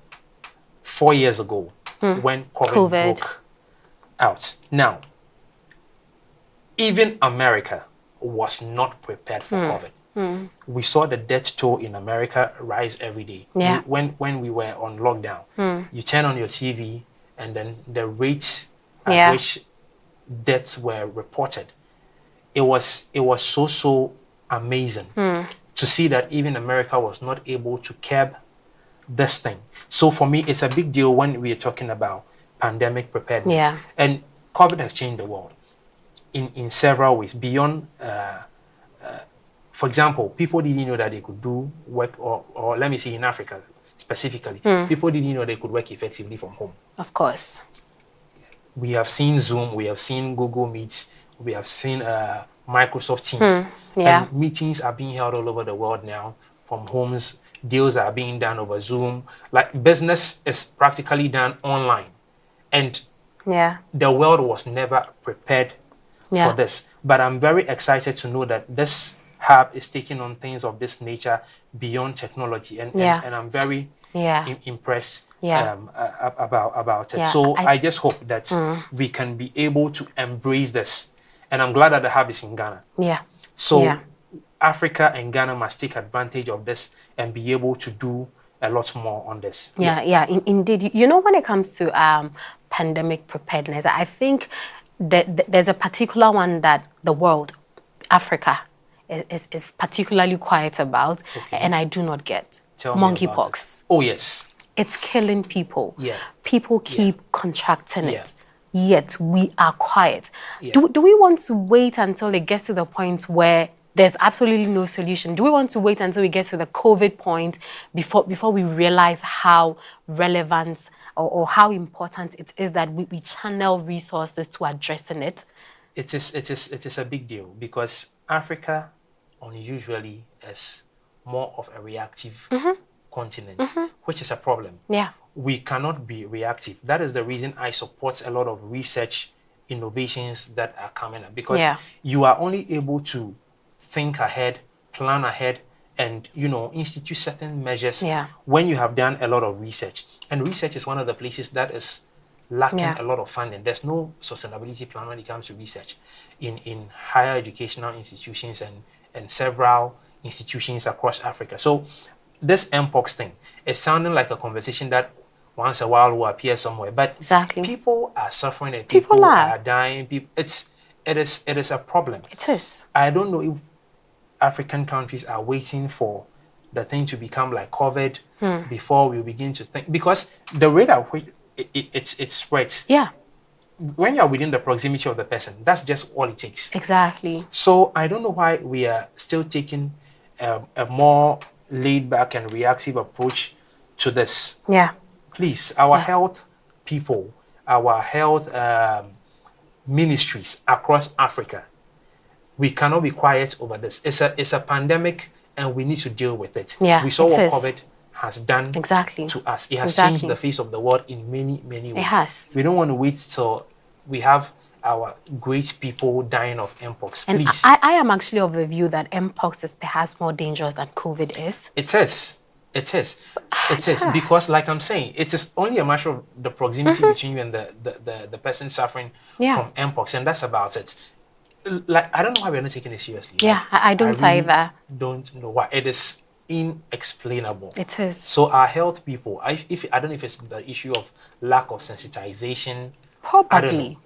4 years ago when COVID broke out. Now, even America was not prepared for COVID. We saw the death toll in America rise every day. Yeah. When we were on lockdown, you turn on your TV and then the rate at which deaths were reported, it was so amazing to see that even America was not able to curb this thing. So for me, it's a big deal when we are talking about pandemic preparedness. Yeah. And COVID has changed the world in several ways. Beyond, for example, people didn't know that they could do work, or let me say in Africa specifically, people didn't know they could work effectively from home. Of course. We have seen Zoom, we have seen Google Meets, we have seen Microsoft Teams. And meetings are being held all over the world now from homes. Deals are being done over Zoom. Like business is practically done online. And the world was never prepared for this. But I'm very excited to know that this hub is taking on things of this nature beyond technology. And I'm very impressed about it. So I just hope that we can be able to embrace this. And I'm glad that the hub is in Ghana. So Africa and Ghana must take advantage of this and be able to do a lot more on this. Indeed. You know, when it comes to pandemic preparedness, I think that there's a particular one that the world, Africa, is particularly quiet about, and I do not get. Monkeypox. Oh, yes. It's killing people. People keep contracting it. Yet we are quiet. Do we want to wait until it gets to the point where there's absolutely no solution? Do we want to wait until we get to the COVID point before we realize how relevant or how important it is that we channel resources to addressing it? It is a big deal because Africa unusually is more of a reactive continent, which is a problem. We cannot be reactive. That is the reason I support a lot of research innovations that are coming up, because you are only able to think ahead, plan ahead, and institute certain measures when you have done a lot of research. And research is one of the places that is lacking a lot of funding. There's no sustainability plan when it comes to research in higher educational institutions and several institutions across Africa. So this Mpox thing is sounding like a conversation that once a while will appear somewhere, but people are suffering and people are dying. It is a problem. It is. I don't know if African countries are waiting for the thing to become like COVID before we begin to think, because the rate at which it spreads. When you are within the proximity of the person, that's just all it takes. Exactly. So I don't know why we are still taking a more laid back and reactive approach to this. Please, our health people, our health ministries across Africa, we cannot be quiet over this. It's a pandemic and we need to deal with it. We saw what COVID has done to us. It has changed the face of the world in many, many ways. It has. We don't want to wait till we have our great people dying of Mpox. And please. I am actually of the view that Mpox is perhaps more dangerous than COVID is. It is. Because, like I'm saying, it is only a matter of the proximity between you and the person suffering from Mpox, and that's about it. Like, I don't know why we're not taking it seriously. I don't either. Don't know why. It is inexplainable. It is. So our health people, I don't know if it's the issue of lack of sensitization. Probably.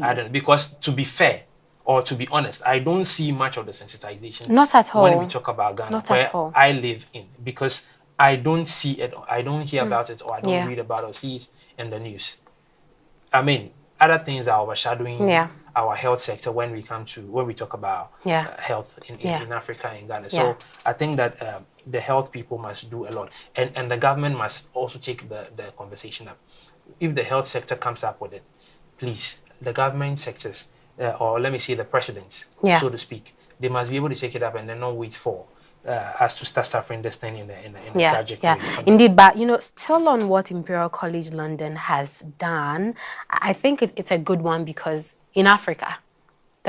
I don't know, because to be fair, or to be honest, I don't see much of the sensitization. Not at all. When we talk about Ghana, Not where at all. I live in, because I don't see it, I don't hear about it, or I don't read about it or see it in the news. I mean, other things are overshadowing our health sector when we talk about health in Africa and Ghana. So I think that the health people must do a lot, and the government must also take the conversation up. If the health sector comes up with it, please, the government sectors, or let me say the presidents, so to speak, they must be able to take it up and then not wait for us to start suffering this thing in a tragic way. Indeed, but still on what Imperial College London has done, I think it's a good one, because in Africa,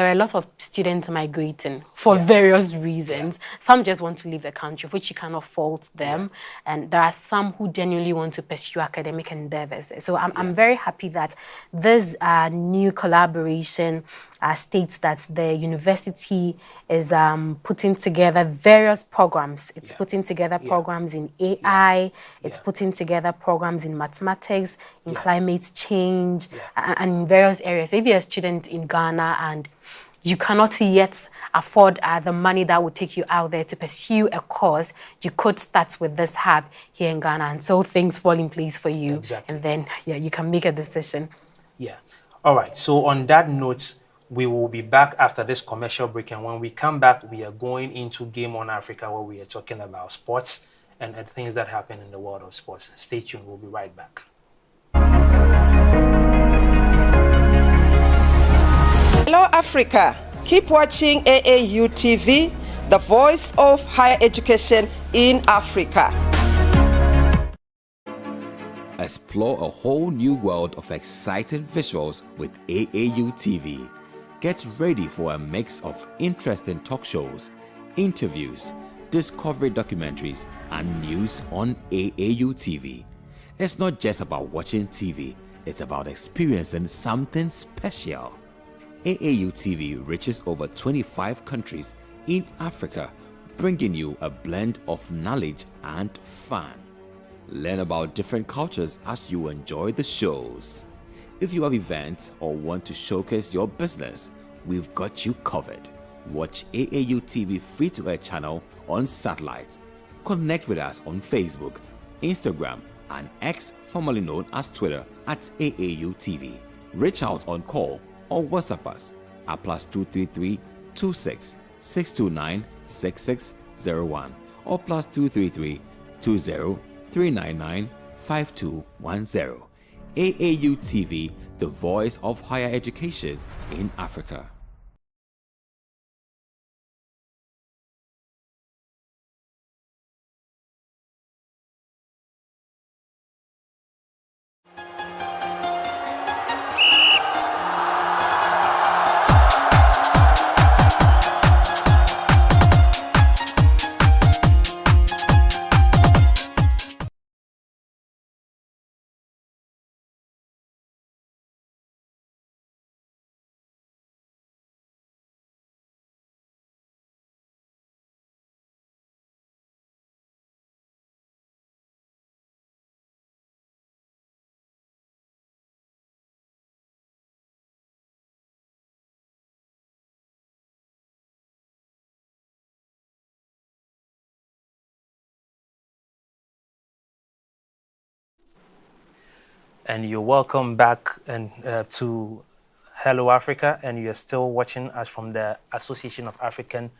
there are a lot of students migrating for various reasons. Some just want to leave the country, which you cannot fault them. And there are some who genuinely want to pursue academic endeavors. So I'm very happy that this new collaboration states that the university is putting together various programs. It's putting together programs in AI, it's putting together programs in mathematics, in climate change, and in various areas. So if you're a student in Ghana and you cannot yet afford the money that would take you out there to pursue a course, you could start with this hub here in Ghana, and so things fall in place for you. Exactly. And then, you can make a decision. Yeah. All right. So on that note, we will be back after this commercial break. And when we come back, we are going into Game on Africa, where we are talking about sports and things that happen in the world of sports. Stay tuned. We'll be right back. Hello, Africa. Keep watching AAU TV, the voice of higher education in Africa. Explore a whole new world of exciting visuals with AAU TV. Get ready for a mix of interesting talk shows, interviews, discovery documentaries, and news on AAU TV. It's not just about watching TV, it's about experiencing something special. AAU TV reaches over 25 countries in Africa, bringing you a blend of knowledge and fun. Learn about different cultures as you enjoy the shows. If you have events or want to showcase your business, we've got you covered. Watch AAU TV free-to-air channel on satellite. Connect with us on Facebook, Instagram, and X, formerly known as Twitter, at AAU TV. Reach out on call or WhatsApp us at +233 26 629 6601 or +233 20 399 5210. AAU TV, the voice of higher education in Africa. And you're welcome back and to Hello Africa, and you're still watching us from the Association of African,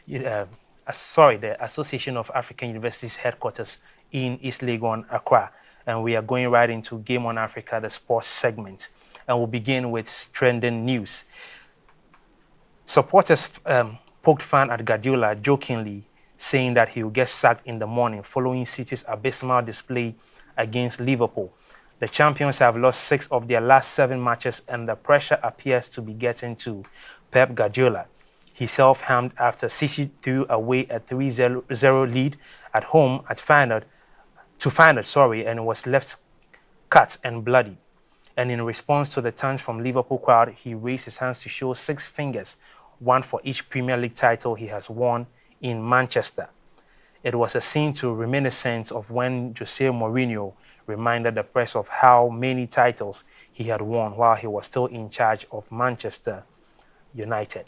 the Association of African Universities headquarters in East Legon, Accra, and we are going right into Game on Africa, the sports segment, and we'll begin with trending news. Supporters poked fun at Guardiola jokingly, saying that he will get sacked in the morning following City's abysmal display against Liverpool. The champions have lost 6 of their last 7 matches, and the pressure appears to be getting to Pep Guardiola. He self-harmed after City threw away a 3-0 lead at home at Feyenoord, and was left cut and bloody. And in response to the chants from Liverpool crowd, he raised his hands to show 6 fingers, one for each Premier League title he has won in Manchester. It was a scene to reminiscent of when Jose Mourinho reminded the press of how many titles he had won while he was still in charge of Manchester United.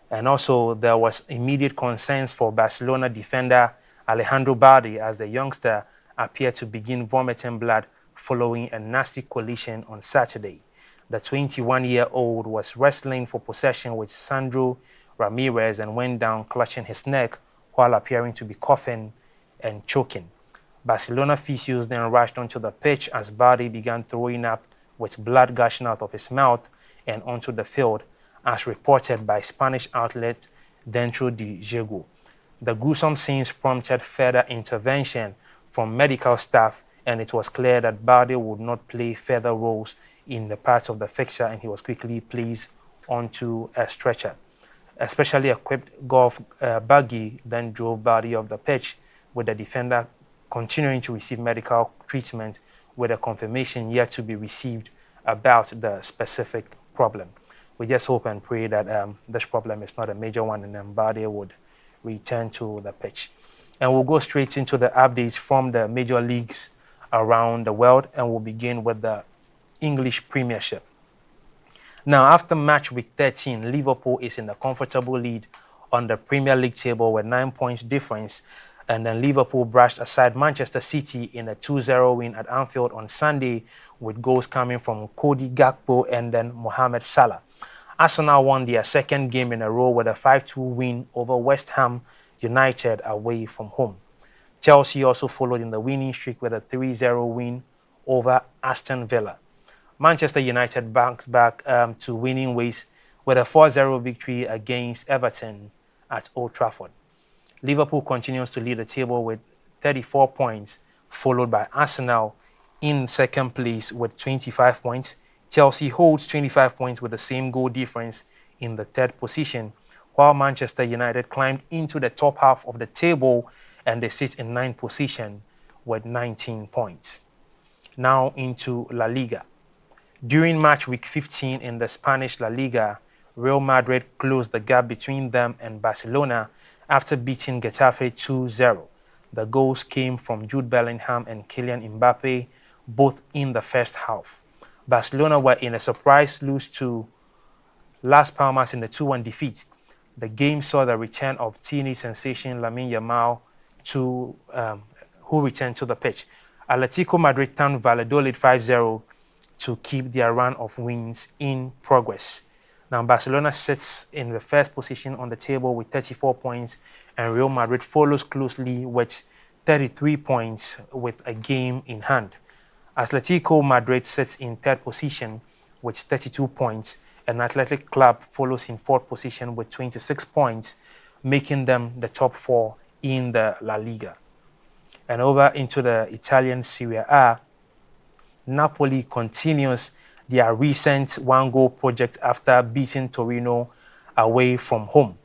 And also, there was immediate concerns for Barcelona defender Alejandro Balde as the youngster appeared to begin vomiting blood following a nasty collision on Saturday. The 21-year-old was wrestling for possession with Sandro Ramirez and went down clutching his neck while appearing to be coughing and choking. Barcelona officials then rushed onto the pitch as Balde began throwing up with blood gushing out of his mouth and onto the field, as reported by Spanish outlet Dentro de Juego. The gruesome scenes prompted further intervention from medical staff, and it was clear that Balde would not play further roles in the parts of the fixture, and he was quickly placed onto a stretcher. A specially equipped golf buggy then drove body of the pitch, with the defender continuing to receive medical treatment with a confirmation yet to be received about the specific problem. We just hope and pray that this problem is not a major one and then Bade would return to the pitch. And we'll go straight into the updates from the major leagues around the world, and we'll begin with the English Premiership. Now, after match week 13, Liverpool is in a comfortable lead on the Premier League table with 9 points difference, and then Liverpool brushed aside Manchester City in a 2-0 win at Anfield on Sunday, with goals coming from Cody Gakpo and then Mohamed Salah. Arsenal won their second game in a row with a 5-2 win over West Ham United away from home. Chelsea also followed in the winning streak with a 3-0 win over Aston Villa. Manchester United bounced back to winning ways with a 4-0 victory against Everton at Old Trafford. Liverpool continues to lead the table with 34 points, followed by Arsenal in second place with 25 points. Chelsea holds 25 points with the same goal difference in the third position, while Manchester United climbed into the top half of the table and they sit in ninth position with 19 points. Now into La Liga. During match week 15 in the Spanish La Liga, Real Madrid closed the gap between them and Barcelona after beating Getafe 2-0. The goals came from Jude Bellingham and Kylian Mbappe, both in the first half. Barcelona were in a surprise lose to Las Palmas in the 2-1 defeat. The game saw the return of teenage sensation Lamine Yamal, who returned to the pitch. Atletico Madrid turned Valladolid 5-0 to keep their run of wins in progress. Now, Barcelona sits in the first position on the table with 34 points, and Real Madrid follows closely with 33 points with a game in hand. Atletico Madrid sits in third position with 32 points, and Athletic Club follows in fourth position with 26 points, making them the top four in the La Liga. And over into the Italian Serie A, Napoli continues their recent one-goal project after beating Torino away from home.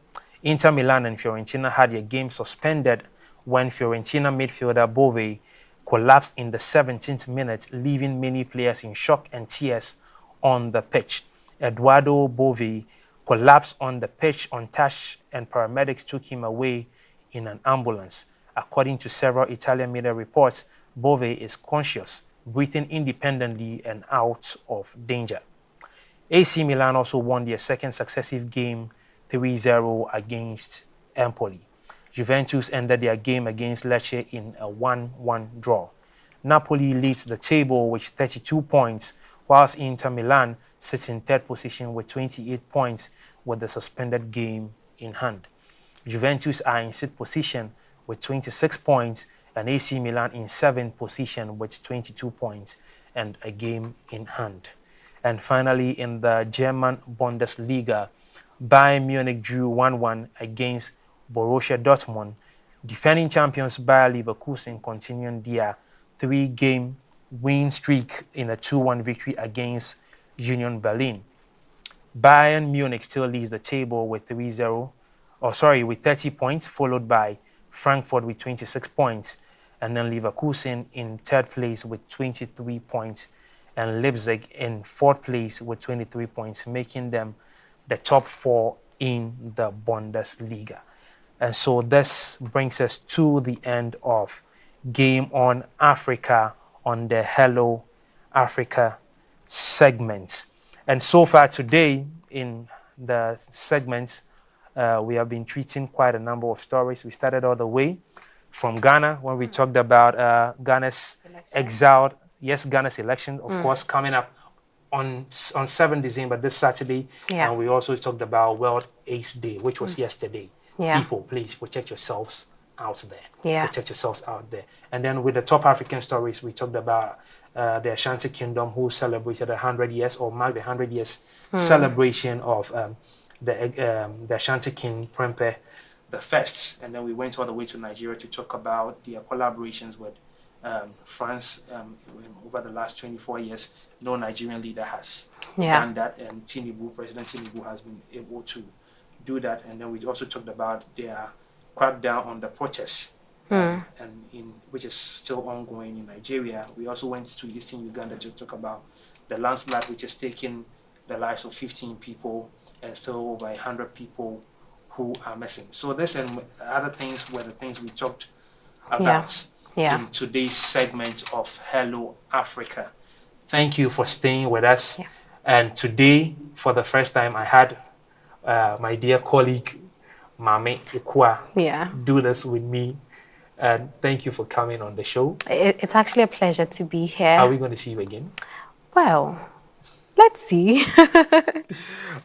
Inter Milan and Fiorentina had their game suspended when Fiorentina midfielder Bove collapsed in the 17th minute, leaving many players in shock and tears on the pitch. Eduardo Bove collapsed on the pitch untouched, and paramedics took him away in an ambulance. According to several Italian media reports, Bove is conscious, breathing independently, and out of danger. AC Milan also won their second successive game 3-0 against Empoli. Juventus ended their game against Lecce in a 1-1 draw. Napoli leads the table with 32 points, whilst Inter Milan sits in third position with 28 points with the suspended game in hand. Juventus are in sixth position with 26 points, and AC Milan in seventh position with 22 points and a game in hand. And finally, in the German Bundesliga, Bayern Munich drew 1-1 against Borussia Dortmund. Defending champions Bayer Leverkusen continuing their 3-game win streak in a 2-1 victory against Union Berlin. Bayern Munich still leads the table with 30 points, followed by Frankfurt with 26 points, and then Leverkusen in third place with 23 points, and Leipzig in fourth place with 23 points, making them the top four in the Bundesliga. And so this brings us to the end of Game on Africa on the Hello Africa segment. And so far today in the segments, we have been treating quite a number of stories. We started all the way from Ghana when we talked about Ghana's exiled, Ghana's election, of course, coming up on 7 December, this Saturday. Yeah. And we also talked about World AIDS Day, which was yesterday. Yeah. People, please protect yourselves out there. Yeah. Protect yourselves out there. And then with the top African stories, we talked about the Ashanti Kingdom, who celebrated 100 years or marked the 100 years celebration of the Ashanti King Prempeh the First. And then we went all the way to Nigeria to talk about their collaborations with France, over the last 24 years, no Nigerian leader has Yeah. done that, and President Tinubu has been able to do that. And then we also talked about their crackdown on the protests, which is still ongoing in Nigeria. We also went to Eastern Uganda to talk about the landslide, which has taken the lives of 15 people and still over 100 people who are missing. So this and other things were the things we talked about in today's segment of Hello Africa. Thank you for staying with us. Yeah. And today, for the first time, I had my dear colleague Maame Ekua do this with me. And thank you for coming on the show. It's actually a pleasure to be here. Are we going to see you again? Well, let's see.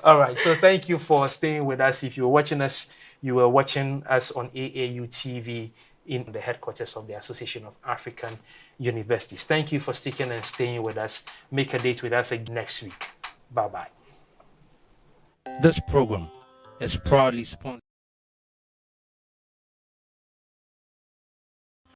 All right. So thank you for staying with us. If you were watching us, you were watching us on AAU TV in the headquarters of the Association of African Universities. Thank you for sticking and staying with us. Make a date with us again next week. Bye-bye. This program is proudly sponsored